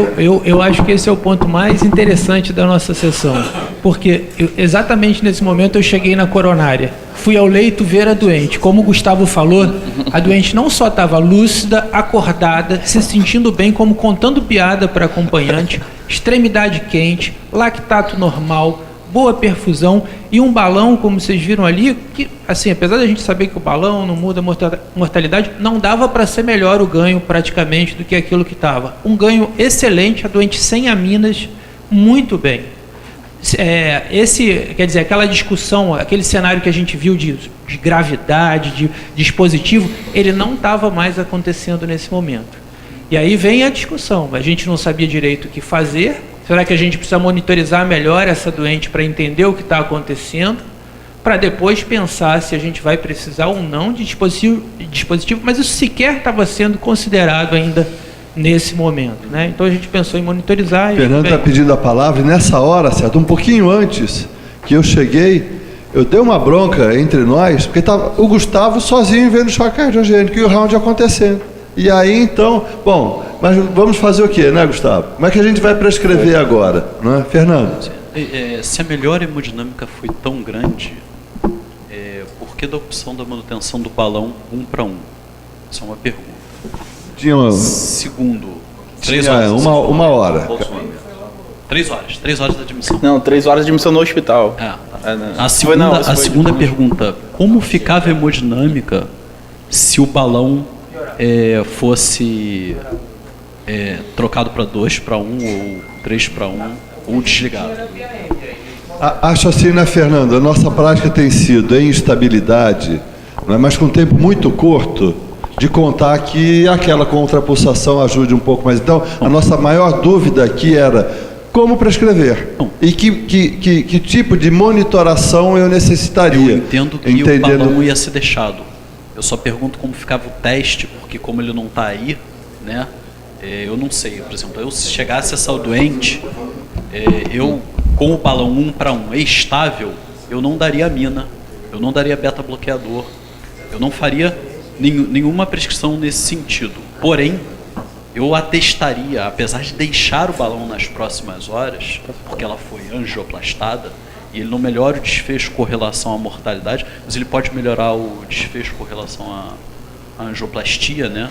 Eu acho que esse é o ponto mais interessante da nossa sessão, porque exatamente nesse momento eu cheguei na coronária, fui ao leito ver a doente. Como o Gustavo falou, a doente não só estava lúcida, acordada, se sentindo bem, como contando piada para acompanhante, extremidade quente, lactato normal, boa perfusão e um balão, como vocês viram ali, que, assim, apesar da gente saber que o balão não muda a mortalidade, não dava para ser melhor o ganho praticamente do que aquilo que estava. Um ganho excelente, a doente sem aminas, muito bem. Quer dizer, aquela discussão, aquele cenário que a gente viu de gravidade, de dispositivo, ele não estava mais acontecendo nesse momento. E aí vem a discussão, a gente não sabia direito o que fazer. Será que a gente precisa monitorizar melhor essa doente para entender o que está acontecendo, para depois pensar se a gente vai precisar ou não de dispositivo, mas isso sequer estava sendo considerado ainda nesse momento, né? Então a gente pensou em monitorizar. Fernando está pedindo a palavra, e nessa hora, certo, um pouquinho antes que eu cheguei, eu dei uma bronca entre nós, porque estava o Gustavo sozinho vendo o choque cardiogênico e o round acontecendo. E aí, então, bom, mas vamos fazer o quê, né, Gustavo? Como é que a gente vai prescrever agora, não é? Fernando? Se a melhora hemodinâmica foi tão grande, por que da opção da manutenção do balão 1:1? Isso é uma pergunta. Segundo. 3 Tinha horas. uma hora. 3 horas. 3 horas da admissão. Não, 3 horas de admissão no hospital. A segunda pergunta: como ficava a hemodinâmica se o balão fosse trocado para 2-1 ou 3-1 ou desligado? Acho assim, né, Fernando? A nossa prática tem sido em estabilidade, não é? Mas com tempo muito curto, de contar que aquela contrapulsação ajude um pouco mais. Então, a nossa maior dúvida aqui era como prescrever e que tipo de monitoração eu necessitaria. Eu entendo que o balão ia ser deixado. Eu só pergunto como ficava o teste, porque como ele não está aí, né? Eu não sei. Por exemplo, eu se chegasse essa doente, eu com o balão 1-1 estável, eu não daria mina, eu não daria beta-bloqueador, eu não faria nenhuma prescrição nesse sentido. Porém, eu atestaria, apesar de deixar o balão nas próximas horas, porque ela foi angioplastada, e ele não melhora o desfecho com relação à mortalidade, mas ele pode melhorar o desfecho com relação à angioplastia, né,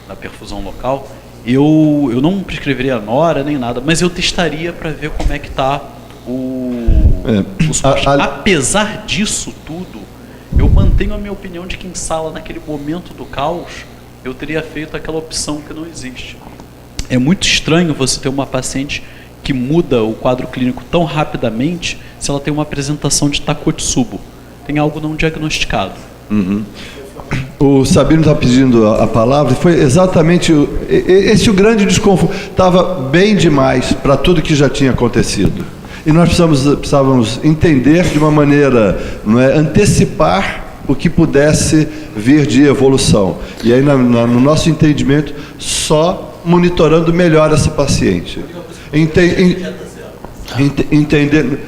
da perfusão local. Eu não prescreveria nora nem nada, mas eu testaria para ver como é que está o suporte. Apesar disso tudo, eu mantenho a minha opinião de que em sala, naquele momento do caos, eu teria feito aquela opção que não existe. É muito estranho você ter uma paciente que muda o quadro clínico tão rapidamente se ela tem uma apresentação de Takotsubo. Tem algo não diagnosticado. Uhum. O Sabino está pedindo a palavra, e foi exatamente esse o grande desconforto. Estava bem demais para tudo que já tinha acontecido. E nós precisávamos entender de uma maneira, não é, antecipar o que pudesse vir de evolução. E aí, no nosso entendimento, só monitorando melhor essa paciente. Entendendo.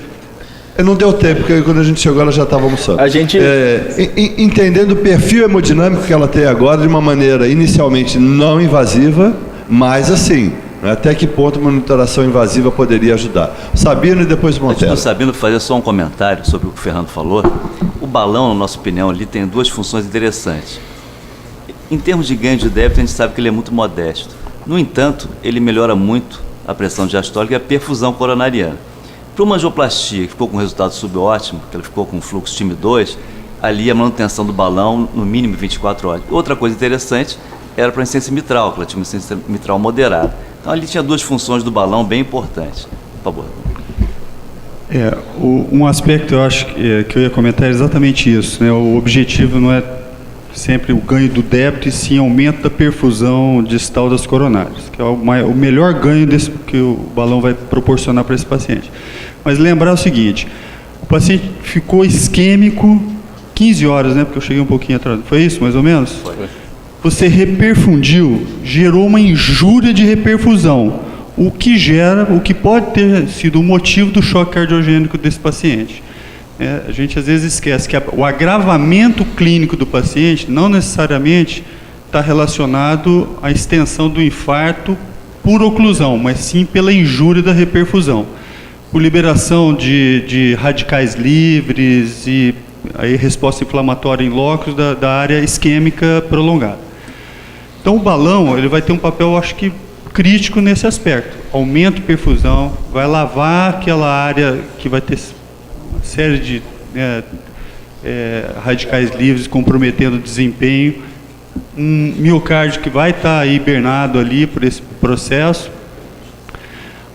Não deu tempo, porque quando a gente chegou ela já estava almoçando. Entendendo o perfil hemodinâmico que ela tem agora de uma maneira inicialmente não invasiva, mas assim, até que ponto a monitoração invasiva poderia ajudar. Sabino e depois Montero. Antes do Sabino fazer só um comentário sobre o que o Fernando falou, o balão, na nossa opinião, ali tem duas funções interessantes. Em termos de ganho de débito, a gente sabe que ele é muito modesto. No entanto, ele melhora muito a pressão diastólica e a perfusão coronariana. Para uma angioplastia que ficou com resultado subótimo, que ela ficou com fluxo time 2, ali a manutenção do balão no mínimo 24 horas. Outra coisa interessante era para a insuficiência mitral, que ela tinha uma insuficiência mitral moderada. Então ali tinha duas funções do balão bem importantes. Por favor. Um aspecto eu acho que eu ia comentar é exatamente isso, né? O objetivo não é sempre o ganho do débito, e sim aumento da perfusão distal das coronárias, que é o melhor ganho que o balão vai proporcionar para esse paciente. Mas lembrar o seguinte: o paciente ficou isquêmico 15 horas, né? Porque eu cheguei um pouquinho atrás. Foi isso, mais ou menos? Foi. Você reperfundiu, gerou uma injúria de reperfusão, o que pode ter sido o motivo do choque cardiogênico desse paciente. A gente às vezes esquece que o agravamento clínico do paciente não necessariamente está relacionado à extensão do infarto por oclusão, mas sim pela injúria da reperfusão, por liberação de radicais livres e aí resposta inflamatória em locus da área isquêmica prolongada. Então o balão ele vai ter um papel, acho que, crítico nesse aspecto. Aumento de perfusão, vai lavar aquela área que vai ter uma série de radicais livres comprometendo o desempenho, um miocárdio que vai estar hibernado ali por esse processo.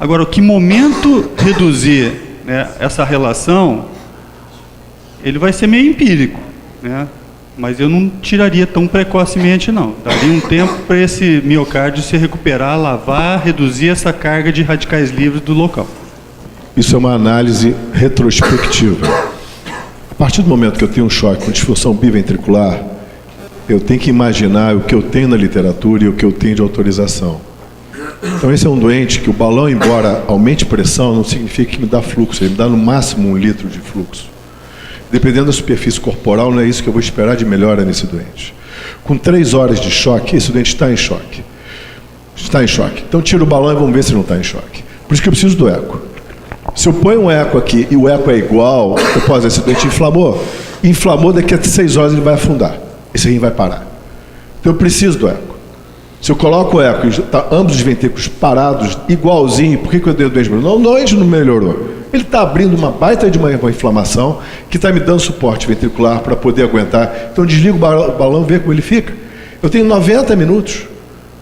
Agora, que momento reduzir, né, essa relação, ele vai ser meio empírico, né? Mas eu não tiraria tão precocemente, não. Daria um tempo para esse miocárdio se recuperar, lavar, reduzir essa carga de radicais livres do local. Isso é uma análise retrospectiva. A partir do momento que eu tenho um choque com disfunção biventricular, eu tenho que imaginar o que eu tenho na literatura e o que eu tenho de autorização. Então esse é um doente que o balão, embora aumente pressão, não significa que me dá fluxo, ele me dá no máximo 1 litro de fluxo. Dependendo da superfície corporal, não é isso que eu vou esperar de melhora nesse doente. Com 3 horas de choque, esse doente está em choque. Está em choque. Então tira o balão e vamos ver se não está em choque. Por isso que eu preciso do eco. Se eu ponho um eco aqui e o eco é igual, eu posso dizer, esse doente inflamou, daqui a 6 horas ele vai afundar. Esse rim vai parar. Então eu preciso do eco. Se eu coloco o eco e tá ambos os ventrículos parados, igualzinho, por que eu dei 2 minutos? Não, ele não melhorou. Ele está abrindo uma baita de uma inflamação que está me dando suporte ventricular para poder aguentar. Então, desligo o balão e vê como ele fica. Eu tenho 90 minutos,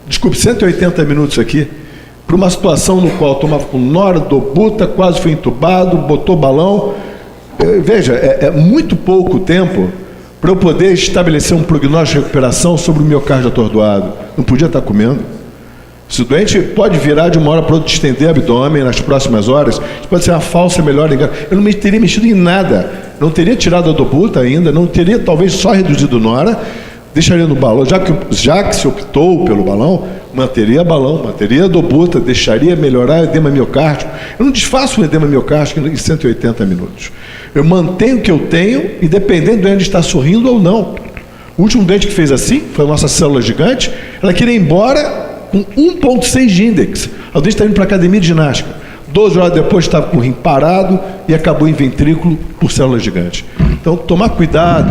desculpe, 180 minutos aqui, para uma situação no qual eu tomava com noradorbuta, quase foi entubado, botou balão. Veja, é muito pouco tempo para eu poder estabelecer um prognóstico de recuperação sobre o miocárdio atordoado. Não podia estar comendo. Se o doente pode virar de uma hora para outra, estender o abdômen nas próximas horas, isso pode ser uma falsa melhora. Eu não teria mexido em nada. Não teria tirado a dobuta ainda, não teria talvez só reduzido nora, deixaria no balão. Já que se optou pelo balão, manteria balão, manteria a dobuta, deixaria melhorar o edema miocárdico. Eu não desfaço o edema miocárdico em 180 minutos. Eu mantenho o que eu tenho, independente do doente estar sorrindo ou não. O último doente que fez assim, foi a nossa célula gigante, ela queria ir embora com 1,6 de índex. A doente está indo para a academia de ginástica. 12 horas depois estava com o rim parado e acabou em ventrículo por célula gigante. Então, tomar cuidado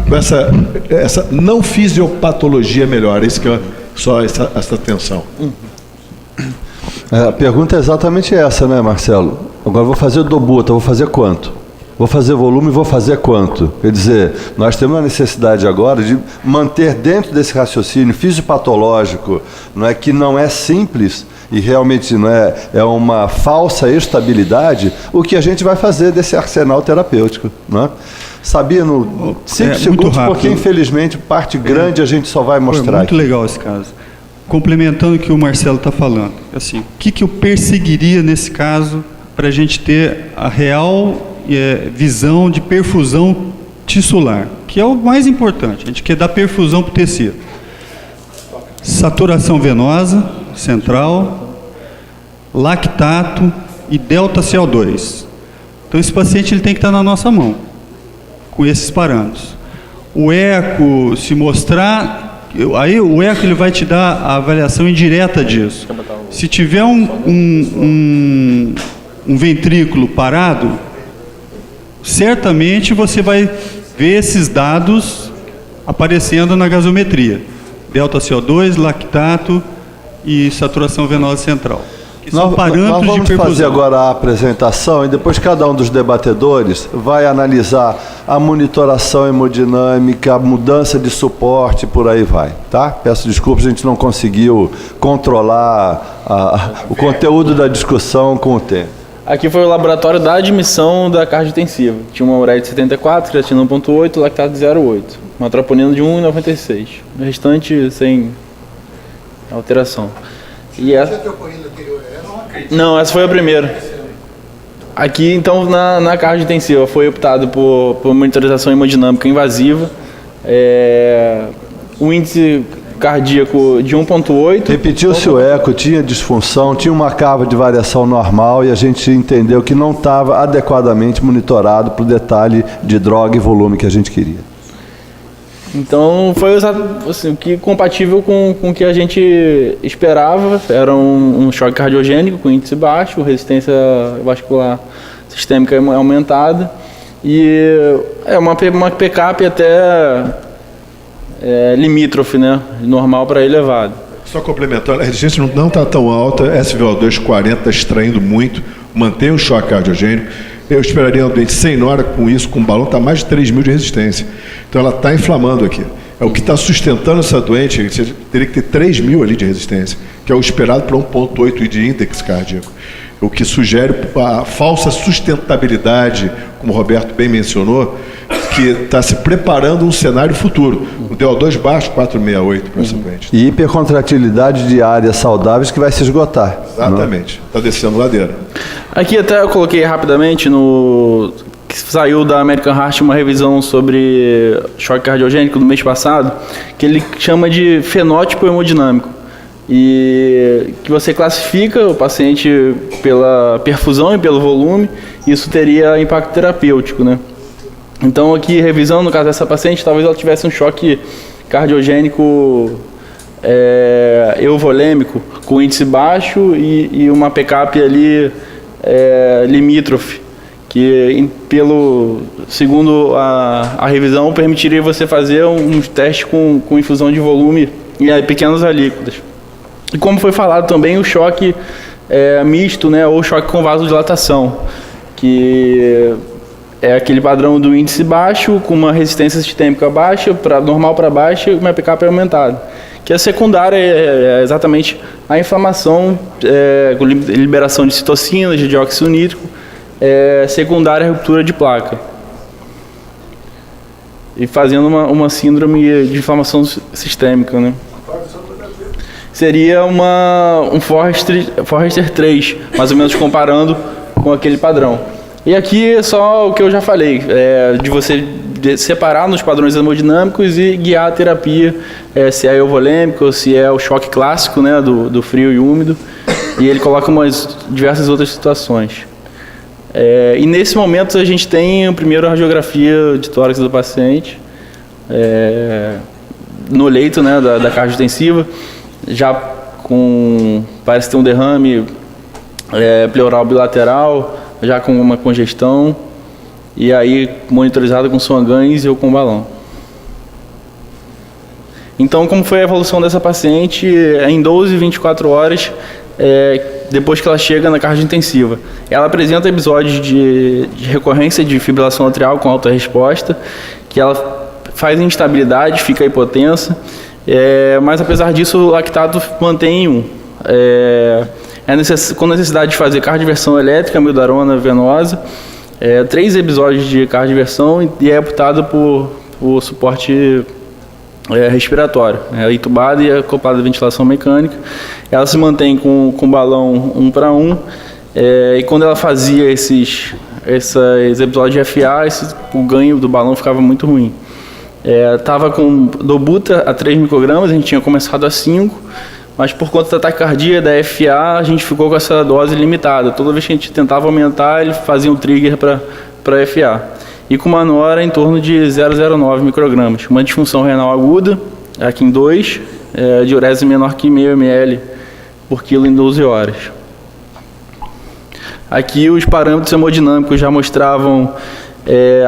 com essa não fisiopatologia melhor. Isso que é só essa atenção. A pergunta é exatamente essa, né, Marcelo? Agora vou fazer dobuta, vou fazer quanto? Vou fazer volume, vou fazer quanto? Quer dizer, nós temos a necessidade agora de manter dentro desse raciocínio fisiopatológico, não é, que não é simples e realmente não é uma falsa estabilidade, o que a gente vai fazer desse arsenal terapêutico, não é? Sabino, 5 segundos, porque infelizmente parte grande a gente só vai mostrar. Muito legal esse caso. Complementando o que o Marcelo está falando, assim, o que eu perseguiria nesse caso para a gente ter a real visão de perfusão tissular, que é o mais importante. A gente quer dar perfusão para o tecido. Saturação venosa central, lactato e delta CO2. Então esse paciente ele tem que estar na nossa mão com esses parâmetros. O eco, se mostrar, aí o eco ele vai te dar a avaliação indireta disso. Se tiver um ventrículo parado, certamente você vai ver esses dados aparecendo na gasometria. Delta CO2, lactato e saturação venosa central. Que são parâmetros nós vamos de perfusão. fazer agora a apresentação e depois cada um dos debatedores vai analisar a monitoração hemodinâmica, a mudança de suporte, por aí vai, tá? Peço desculpas, a gente não conseguiu controlar o conteúdo da discussão com o tempo. Aqui foi o laboratório da admissão da cardiointensiva. Tinha uma ureia de 74, creatina 1,8, lactato de 0,8. Uma troponina de 1,96. O restante sem alteração. E essa... Não, essa foi a primeira. Aqui, então, na cardiointensiva foi optado por monitorização hemodinâmica invasiva. O índice cardíaco de 1,8. Repetiu-se o eco, tinha disfunção, tinha uma curva de variação normal e a gente entendeu que não estava adequadamente monitorado para o detalhe de droga e volume que a gente queria. Então foi assim, compatível com o que a gente esperava. Era um choque cardiogênico com índice baixo, resistência vascular sistêmica aumentada e uma PCAP até limítrofe, né? Normal para elevado. Só complementando, a resistência não está tão alta, SVO2 40 está extraindo muito, mantém o choque cardiogênico. Eu esperaria um doente sem nora com isso, com balão, está mais de 3.000 de resistência. Então ela está inflamando aqui. É o que está sustentando essa doente, você teria que ter 3.000 ali de resistência, que é o esperado para 1,8 de índex cardíaco. O que sugere a falsa sustentabilidade, como o Roberto bem mencionou, que está se preparando um cenário futuro. O DO2 baixo, 468 para essa doente. E hipercontratilidade de áreas saudáveis que vai se esgotar. Exatamente. Está descendo ladeira. Aqui até eu coloquei rapidamente que saiu da American Heart uma revisão sobre choque cardiogênico do mês passado, que ele chama de fenótipo hemodinâmico. E que você classifica o paciente pela perfusão e pelo volume, isso teria impacto terapêutico, né? Então aqui, revisando, no caso dessa paciente, talvez ela tivesse um choque cardiogênico euvolêmico com índice baixo e uma PCAP ali limítrofe, que segundo a revisão permitiria você fazer um teste com infusão de volume e pequenas alíquotas. E como foi falado também, o choque misto, né, ou choque com vasodilatação, que é aquele padrão do índice baixo, com uma resistência sistêmica baixa, normal para baixa, e uma PK aumentada. Que a secundária é exatamente a inflamação, com liberação de citocinas, de dióxido nítrico, secundária à ruptura de placa. E fazendo uma síndrome de inflamação sistêmica, né? Seria um Forrester 3, mais ou menos comparando com aquele padrão. E aqui é só o que eu já falei, de você separar nos padrões hemodinâmicos e guiar a terapia, se é euvolêmica ou se é o choque clássico, né, do frio e úmido, e ele coloca diversas outras situações. E nesse momento a gente tem a primeira radiografia de tórax do paciente, no leito, né, da cardiointensiva, já parece ter um derrame pleural bilateral, já com uma congestão, e aí monitorizado com Swan-Ganz ou com balão. Então, como foi a evolução dessa paciente em 12 e 24 horas, depois que ela chega na cardiointensiva? Ela apresenta episódios de recorrência de fibrilação atrial com alta resposta, que ela faz instabilidade, fica hipotensa, mas apesar disso o lactato mantém 1. Com necessidade de fazer cardioversão elétrica, amiodarona venosa, 3 episódios de cardioversão e é optada por suporte respiratório, entubada e acoplada à ventilação mecânica. Ela se mantém com balão 1:1, e quando ela fazia esses episódios de FA, o ganho do balão ficava muito ruim. Estava com dobuta a 3 microgramas, a gente tinha começado a 5, mas por conta da taquicardia, da FA, a gente ficou com essa dose limitada. Toda vez que a gente tentava aumentar, ele fazia um trigger para FA. E com uma nora em torno de 0,09 microgramas. Uma disfunção renal aguda, aqui em 2, diurese menor que 0,5 ml por quilo em 12 horas. Aqui os parâmetros hemodinâmicos já mostravam,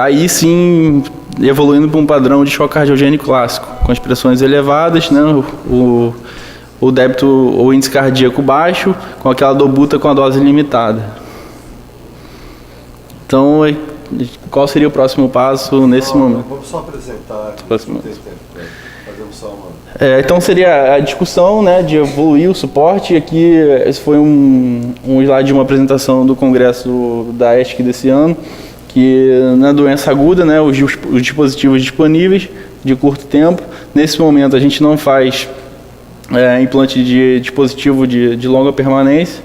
aí sim, evoluindo para um padrão de choque cardiogênico clássico, com as pressões elevadas, né, o débito ou índice cardíaco baixo, com aquela dobuta com a dose limitada. Então, qual seria o próximo passo nesse momento? Vamos só apresentar. Fazemos só uma... então seria a discussão, né, de evoluir o suporte. Aqui esse foi um slide de uma apresentação do congresso da ESC desse ano, que na doença aguda, né, os dispositivos disponíveis de curto tempo. Nesse momento a gente não faz implante de dispositivo de longa permanência.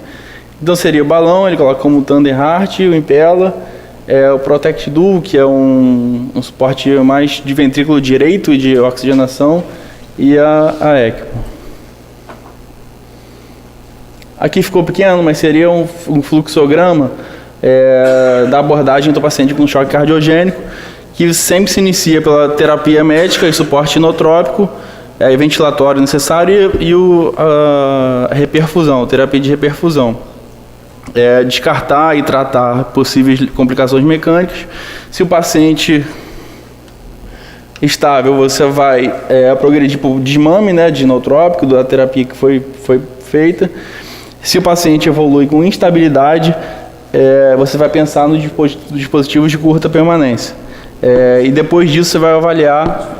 Então seria o balão, ele coloca como Thunder Heart, o Impella, o Protect Duo, que é um suporte mais de ventrículo direito e de oxigenação, e a ECMO. Aqui ficou pequeno, mas seria um fluxograma da abordagem do paciente com choque cardiogênico, que sempre se inicia pela terapia médica e suporte inotrópico, ventilatório necessário e a reperfusão, terapia de reperfusão. Descartar e tratar possíveis complicações mecânicas. Se o paciente estável, você vai progredir para o desmame, né, de inotrópico, da terapia que foi feita. Se o paciente evolui com instabilidade, você vai pensar nos dispositivos de curta permanência. E depois disso você vai avaliar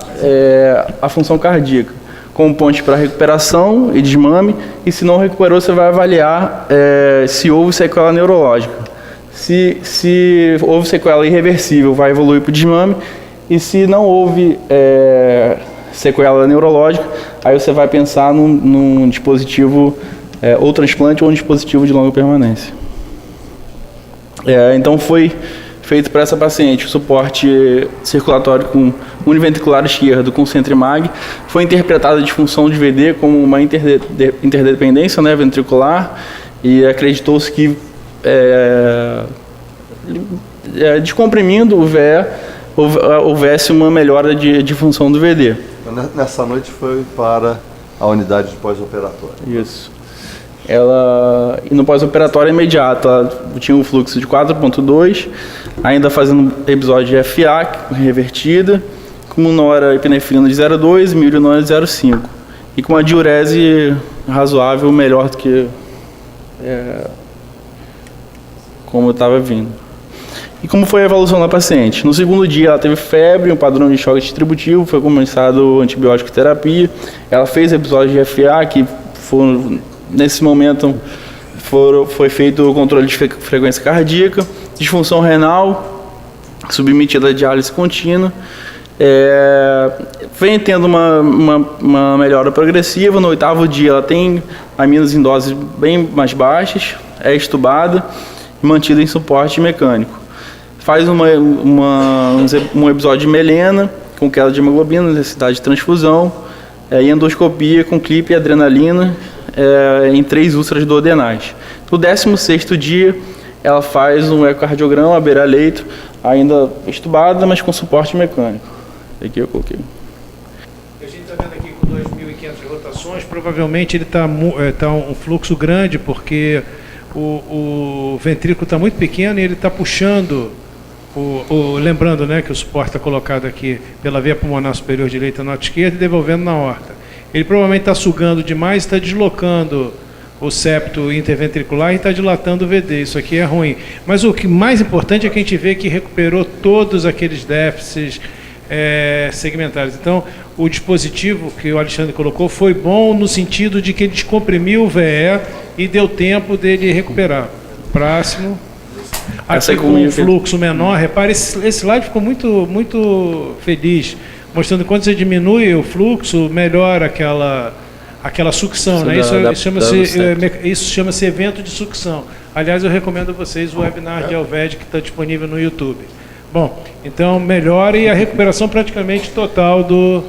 a função cardíaca, com ponte para recuperação e desmame, e se não recuperou, você vai avaliar se houve sequela neurológica. Se houve sequela irreversível, vai evoluir para o desmame, e se não houve sequela neurológica, aí você vai pensar num dispositivo ou transplante ou um dispositivo de longa permanência. Então foi feito para essa paciente o suporte circulatório com univentricular esquerdo com Centrimag. Foi interpretada a disfunção de VD como uma interdependência, né, ventricular, e acreditou-se que descomprimindo o VE houvesse uma melhora de função do VD. Nessa noite foi para a unidade de pós-operatório. Isso. Ela, no pós-operatório imediato, ela tinha um fluxo de 4,2, ainda fazendo episódio de FA revertida, com uma noraepinefrina de 0,2 e milionora de 0,5. E com uma diurese razoável, melhor do que como eu estava vindo. E como foi a evolução da paciente? No segundo dia ela teve febre, um padrão de choque distributivo, foi começado antibiótico terapia, ela fez episódios de FA, que foram, nesse momento foi feito o controle de frequência cardíaca, disfunção renal, submetida a diálise contínua, vem tendo uma melhora progressiva. No 8º dia ela tem aminas em doses bem mais baixas, é estubada e mantida em suporte mecânico. Faz um episódio de melena, com queda de hemoglobina, necessidade de transfusão, e endoscopia com clipe e adrenalina em 3 úlceras duodenais. No 16º dia, ela faz um ecocardiograma à beira-leito, ainda estubada, mas com suporte mecânico. Aqui eu coloquei. A gente está vendo aqui com 2.500 rotações, provavelmente ele está um fluxo grande, porque o ventrículo está muito pequeno e ele está puxando, lembrando, né, que o suporte está colocado aqui pela veia pulmonar superior direita na nota esquerda e devolvendo na aorta. Ele provavelmente está sugando demais, está deslocando o septo interventricular e está dilatando o VD. Isso aqui é ruim. Mas o que mais importante é que a gente vê que recuperou todos aqueles déficits segmentares. Então, o dispositivo que o Alexandre colocou foi bom no sentido de que ele descomprimiu o VE e deu tempo dele recuperar. Próximo. Aqui com um fluxo menor, repare, esse slide ficou muito feliz, mostrando que quando você diminui o fluxo, melhora aquela sucção, né? Isso chama-se evento de sucção. Aliás, eu recomendo a vocês o webinar de Alved, que está disponível no YouTube. Bom, então melhora e a recuperação praticamente total do...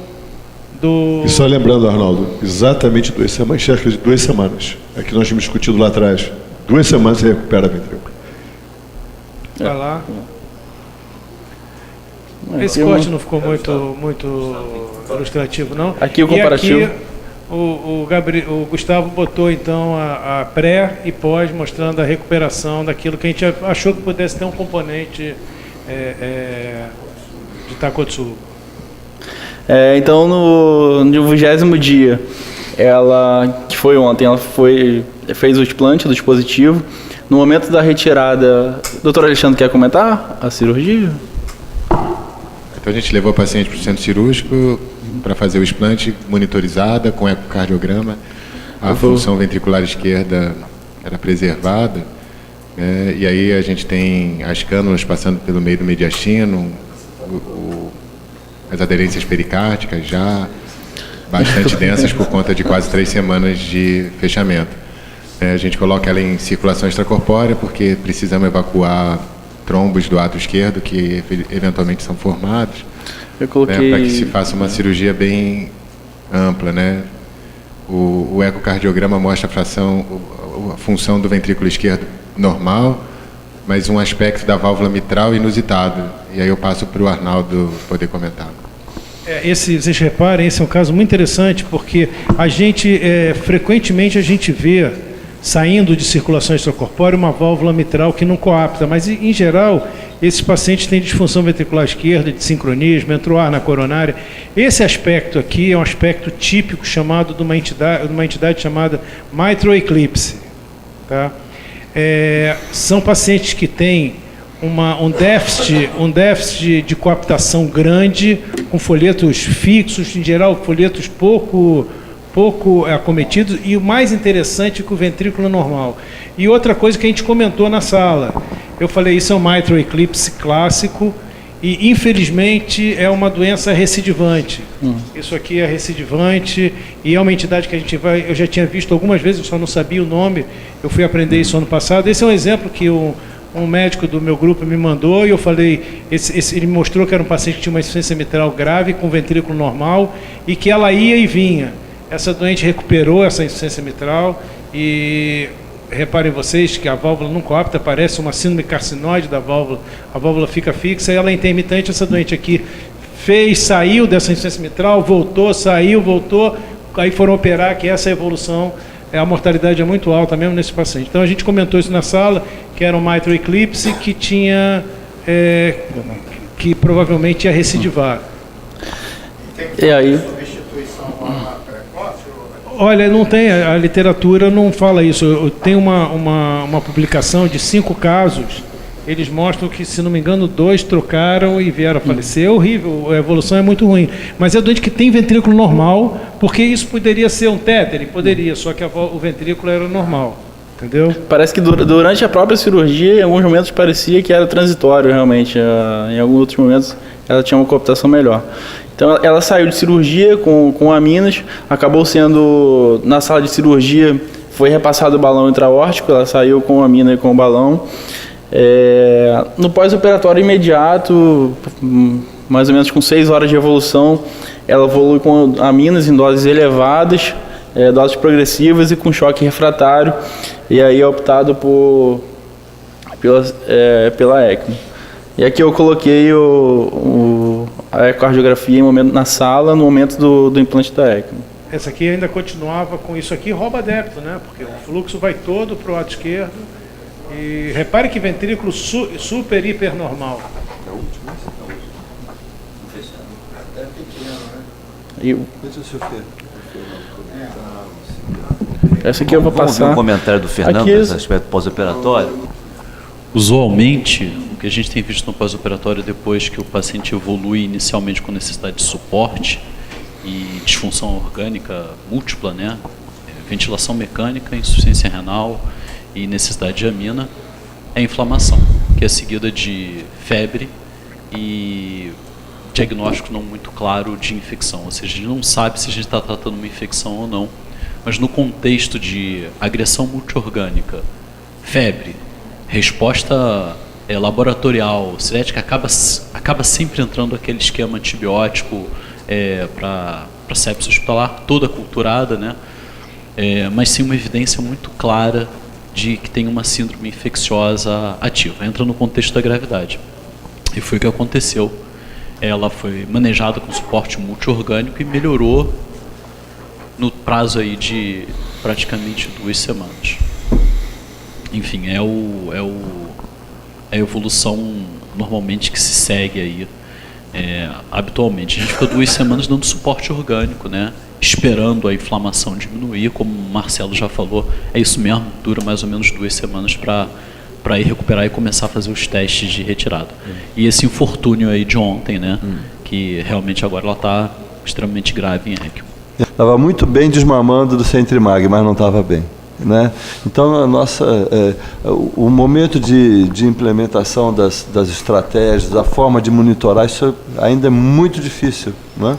E só lembrando, Arnaldo, exatamente 2 semanas, cerca de 2 semanas. É que nós tínhamos discutido lá atrás. 2 semanas você recupera a ventrícula. Vai lá. Esse corte não ficou muito ilustrativo, não? Aqui o comparativo. E aqui, o Gustavo botou então a pré e pós, mostrando a recuperação daquilo que a gente achou que pudesse ter um componente de Takotsubo. Então, no 20º dia, que foi ontem, ela fez o explante do dispositivo. No momento da retirada, doutor Alexandre, quer comentar a cirurgia? Então a gente levou a paciente para o centro cirúrgico para fazer o explante, monitorizada com ecocardiograma. A função ventricular esquerda era preservada. E aí a gente tem as cânulas passando pelo meio do mediastino, as aderências pericárdicas já bastante densas por conta de quase 3 semanas de fechamento. A gente coloca ela em circulação extracorpórea porque precisamos evacuar trombos do ato esquerdo que eventualmente são formados, para que se faça uma cirurgia bem ampla, né? O ecocardiograma mostra a função do ventrículo esquerdo normal, mas um aspecto da válvula mitral inusitado. E aí eu passo para o Arnaldo poder comentar. Vocês reparem, esse é um caso muito interessante, porque a gente, frequentemente a gente vê, saindo de circulação extracorpórea, uma válvula mitral que não coapta, mas em geral, esses pacientes têm disfunção ventricular esquerda, de sincronismo, entrou ar na coronária. Esse aspecto aqui é um aspecto típico chamado de uma entidade chamada mitral eclipse. Tá? São pacientes que têm um déficit de coaptação grande, com folhetos fixos, em geral folhetos pouco acometidos, e o mais interessante é que o ventrículo normal. E outra coisa que a gente comentou na sala, eu falei, isso é um mitral eclipse clássico, e infelizmente é uma doença recidivante. Isso aqui é recidivante, e é uma entidade que eu já tinha visto algumas vezes, eu só não sabia o nome, eu fui aprender isso ano passado. Esse é um exemplo que um médico do meu grupo me mandou, e eu falei, ele me mostrou que era um paciente que tinha uma insuficiência mitral grave, com ventrículo normal, e que ela ia e vinha. Essa doente recuperou essa insuficiência mitral, e reparem vocês que a válvula não coapta, parece uma síndrome carcinóide da válvula, a válvula fica fixa, e ela é intermitente. Essa doente aqui saiu dessa insuficiência mitral, voltou, saiu, voltou, aí foram operar, que essa evolução, a mortalidade é muito alta mesmo nesse paciente. Então a gente comentou isso na sala, que era um mitral eclipse que tinha, que provavelmente ia recidivar. E aí? Olha, não tem, a literatura não fala isso. Tem uma publicação de 5 casos, eles mostram que, se não me engano, 2 trocaram e vieram a falecer. É horrível, a evolução é muito ruim. Mas é doente que tem ventrículo normal, porque isso poderia ser um tétere, poderia, só que o ventrículo era normal. Entendeu? Parece que durante a própria cirurgia, em alguns momentos parecia que era transitório, realmente. Em alguns outros momentos ela tinha uma cooptação melhor. Então ela saiu de cirurgia com aminas, acabou sendo, na sala de cirurgia, foi repassado o balão intraórtico, ela saiu com a amina e com o balão. No pós-operatório imediato, mais ou menos com 6 horas de evolução, ela evolui com aminas em doses elevadas, doses progressivas e com choque refratário, e aí é optado pela ECMO. E aqui eu coloquei a ecocardiografia na sala, no momento do implante da ECMO. Essa aqui ainda continuava com isso aqui, rouba adepto, né? Porque o fluxo vai todo para o lado esquerdo. E repare que ventrículo super hiper normal. Essa aqui eu vou passar. Vamos ver um comentário do Fernando nesse aspecto pós-operatório. Usualmente, o que a gente tem visto no pós-operatório, depois que o paciente evolui inicialmente com necessidade de suporte e disfunção orgânica múltipla, né? Ventilação mecânica, insuficiência renal e necessidade de amina, é inflamação, que é seguida de febre e diagnóstico não muito claro de infecção. Ou seja, a gente não sabe se a gente está tratando uma infecção ou não, mas no contexto de agressão multiorgânica, febre, resposta laboratorial, cinética, acaba sempre entrando aquele esquema antibiótico para sepsia hospitalar, toda culturada, né? Mas sim uma evidência muito clara de que tem uma síndrome infecciosa ativa. Entra no contexto da gravidade. E foi o que aconteceu. Ela foi manejada com suporte multiorgânico e melhorou no prazo aí de praticamente 2 semanas. Enfim, é a evolução normalmente que se segue aí habitualmente. A gente ficou 2 semanas dando suporte orgânico, né? Esperando a inflamação diminuir, como o Marcelo já falou, é isso mesmo, dura mais ou menos 2 semanas para ir recuperar e começar a fazer os testes de retirada. E esse infortúnio aí de ontem, né? Que realmente agora ela está extremamente grave em ECMO. Estava muito bem desmamando do Centrimag, mas não estava bem. Né? Então, o momento de implementação das estratégias, a forma de monitorar, isso ainda é muito difícil. Não é?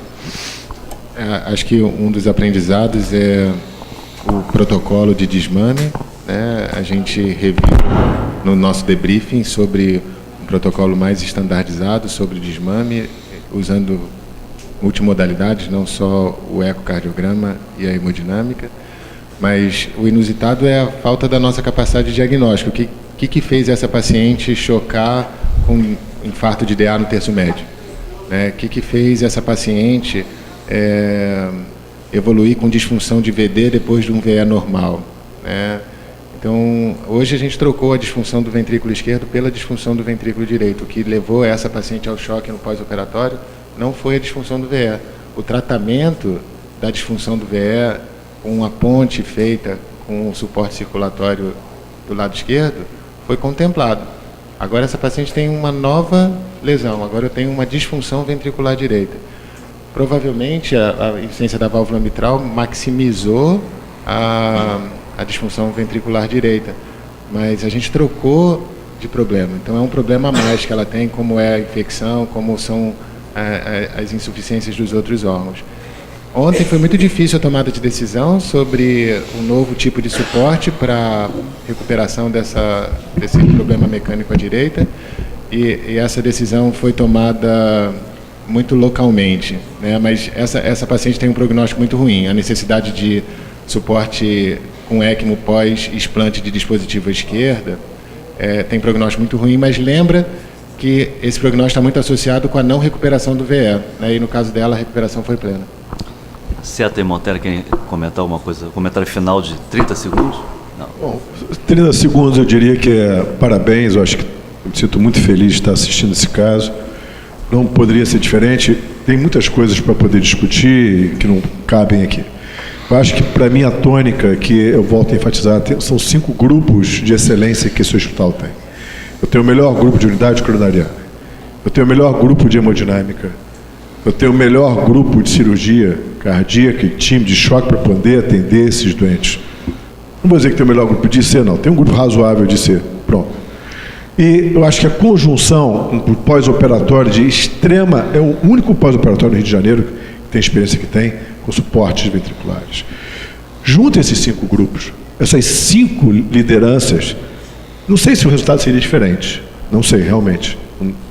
Acho que um dos aprendizados é o protocolo de desmame. Né? A gente reviu no nosso debriefing sobre um protocolo mais estandardizado sobre desmame, usando multimodalidades, não só o ecocardiograma e a hemodinâmica. Mas o inusitado é a falta da nossa capacidade de diagnóstico. O que fez essa paciente chocar com infarto de DA no terço médio? O que fez essa paciente evoluir com disfunção de VD depois de um VE normal? Então, hoje a gente trocou a disfunção do ventrículo esquerdo pela disfunção do ventrículo direito. O que levou essa paciente ao choque no pós-operatório não foi a disfunção do VE. O tratamento da disfunção do VE, com uma ponte feita com o suporte circulatório do lado esquerdo, foi contemplado. Agora essa paciente tem uma nova lesão, agora eu tenho uma disfunção ventricular direita. Provavelmente a insuficiência da válvula mitral maximizou a disfunção ventricular direita, mas a gente trocou de problema. Então é um problema a mais que ela tem, como é a infecção, como são as insuficiências dos outros órgãos. Ontem foi muito difícil a tomada de decisão sobre um novo tipo de suporte para recuperação desse problema mecânico à direita, e essa decisão foi tomada muito localmente, né? Mas essa paciente tem um prognóstico muito ruim. A necessidade de suporte com ECMO pós-explante de dispositivo à esquerda tem prognóstico muito ruim, mas lembra que esse prognóstico está muito associado com a não recuperação do VE, né? E no caso dela a recuperação foi plena. Certo, e Montero, quer comentar alguma coisa? Comentário final de 30 segundos? Não. Bom, 30 segundos eu diria que parabéns, eu acho que me sinto muito feliz de estar assistindo esse caso. Não poderia ser diferente, tem muitas coisas para poder discutir que não cabem aqui. Eu acho que, para mim, a tônica que eu volto a enfatizar, são 5 grupos de excelência que esse hospital tem. Eu tenho o melhor grupo de unidade coronariana, eu tenho o melhor grupo de hemodinâmica, eu tenho o melhor grupo de cirurgia cardíaca e time de choque para poder atender esses doentes. Não vou dizer que tem o melhor grupo de IC, não. Tem um grupo razoável de IC. Pronto. E eu acho que a conjunção, um pós-operatório de extrema... É o único pós-operatório no Rio de Janeiro que tem a experiência que tem, com suportes ventriculares. Junta esses 5 grupos, essas 5 lideranças, não sei se o resultado seria diferente. Não sei, realmente.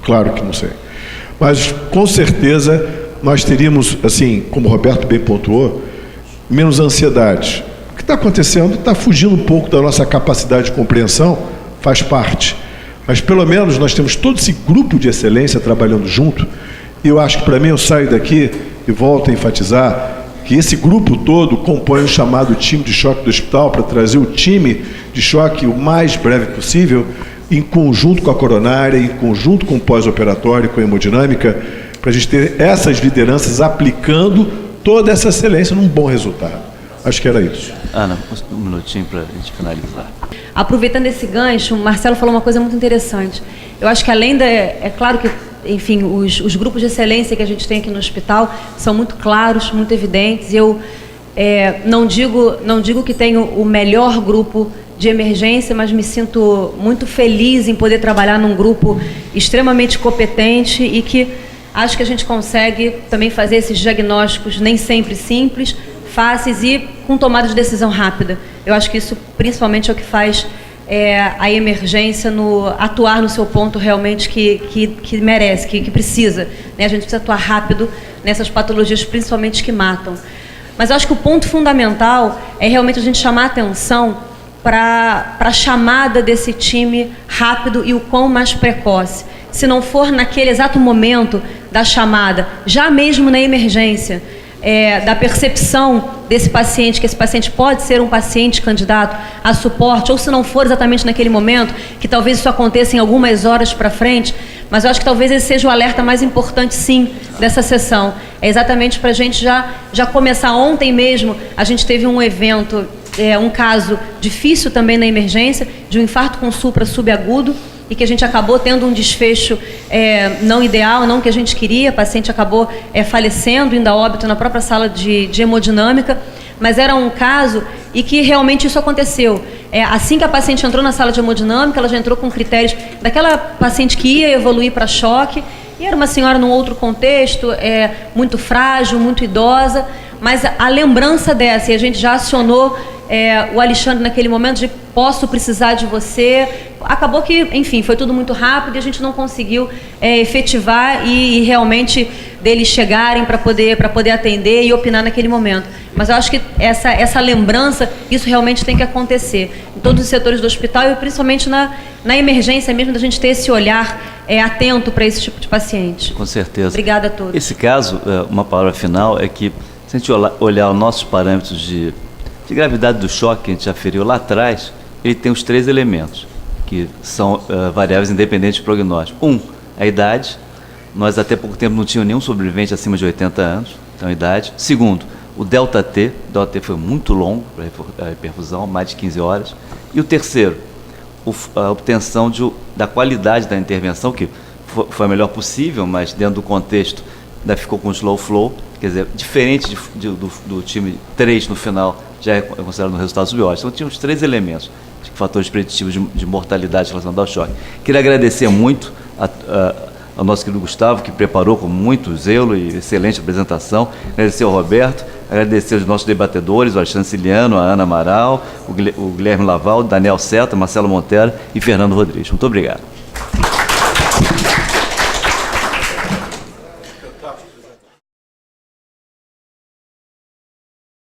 Claro que não sei. Mas, com certeza, nós teríamos, assim, como o Roberto bem pontuou, menos ansiedade. O que está acontecendo está fugindo um pouco da nossa capacidade de compreensão, faz parte. Mas, pelo menos, nós temos todo esse grupo de excelência trabalhando junto, e eu acho que, para mim, eu saio daqui e volto a enfatizar que esse grupo todo compõe o chamado time de choque do hospital para trazer o time de choque o mais breve possível, em conjunto com a coronária, em conjunto com o pós-operatório, com a hemodinâmica, para a gente ter essas lideranças aplicando toda essa excelência num bom resultado. Acho que era isso. Ana, um minutinho para a gente finalizar. Aproveitando esse gancho, o Marcelo falou uma coisa muito interessante. Eu acho que além da... É claro que, enfim, os grupos de excelência que a gente tem aqui no hospital são muito claros, muito evidentes. Eu não digo que tenho o melhor grupo de emergência, mas me sinto muito feliz em poder trabalhar num grupo extremamente competente e que acho que a gente consegue também fazer esses diagnósticos nem sempre simples, fáceis e com tomada de decisão rápida. Eu acho que isso principalmente é o que faz a emergência atuar no seu ponto realmente que merece, que precisa. Né? A gente precisa atuar rápido nessas patologias, principalmente que matam. Mas eu acho que o ponto fundamental é realmente a gente chamar a atenção para a chamada desse time rápido e o quão mais precoce. Se não for naquele exato momento da chamada, já mesmo na emergência, da percepção desse paciente, que esse paciente pode ser um paciente candidato a suporte, ou se não for exatamente naquele momento, que talvez isso aconteça em algumas horas para frente, mas eu acho que talvez esse seja o alerta mais importante, sim, dessa sessão. É exatamente para a gente já começar. Ontem mesmo, a gente teve um evento, um caso difícil também na emergência, de um infarto com supra subagudo, e que a gente acabou tendo um desfecho não ideal, não que a gente queria, a paciente acabou falecendo, indo a óbito na própria sala de hemodinâmica, mas era um caso e que realmente isso aconteceu. Assim que a paciente entrou na sala de hemodinâmica, ela já entrou com critérios daquela paciente que ia evoluir para choque, e era uma senhora num outro contexto, muito frágil, muito idosa, mas a lembrança dessa, e a gente já acionou o Alexandre naquele momento de posso precisar de você. Acabou que, enfim, foi tudo muito rápido e a gente não conseguiu efetivar e realmente deles chegarem para poder atender e opinar naquele momento. Mas eu acho que essa lembrança, isso realmente tem que acontecer em todos os setores do hospital e principalmente na emergência mesmo, da gente ter esse olhar atento para esse tipo de paciente. Com certeza. Obrigada a todos. Esse caso, uma palavra final, é que se a gente olhar os nossos parâmetros de gravidade do choque que a gente já feriu lá atrás, ele tem os 3 elementos, que são variáveis independentes de prognóstico. A idade. Nós até pouco tempo não tínhamos nenhum sobrevivente acima de 80 anos, então a idade. Segundo, o delta-T. O delta-T foi muito longo para a reperfusão, mais de 15 horas. E o terceiro, a obtenção da qualidade da intervenção, que foi a melhor possível, mas dentro do contexto ainda ficou com slow flow, quer dizer, diferente do time 3 no final, já é considerado um resultado subótimo. Então tinha os 3 elementos, fatores preditivos de mortalidade relacionados ao choque. Queria agradecer muito ao nosso querido Gustavo, que preparou com muito zelo e excelente apresentação. Agradecer ao Roberto, agradecer aos nossos debatedores, o Alexandre Ciliano, a Ana Amaral, o Guilherme Laval, o Daniel Seta, Marcelo Montero e Fernando Rodrigues. Muito obrigado.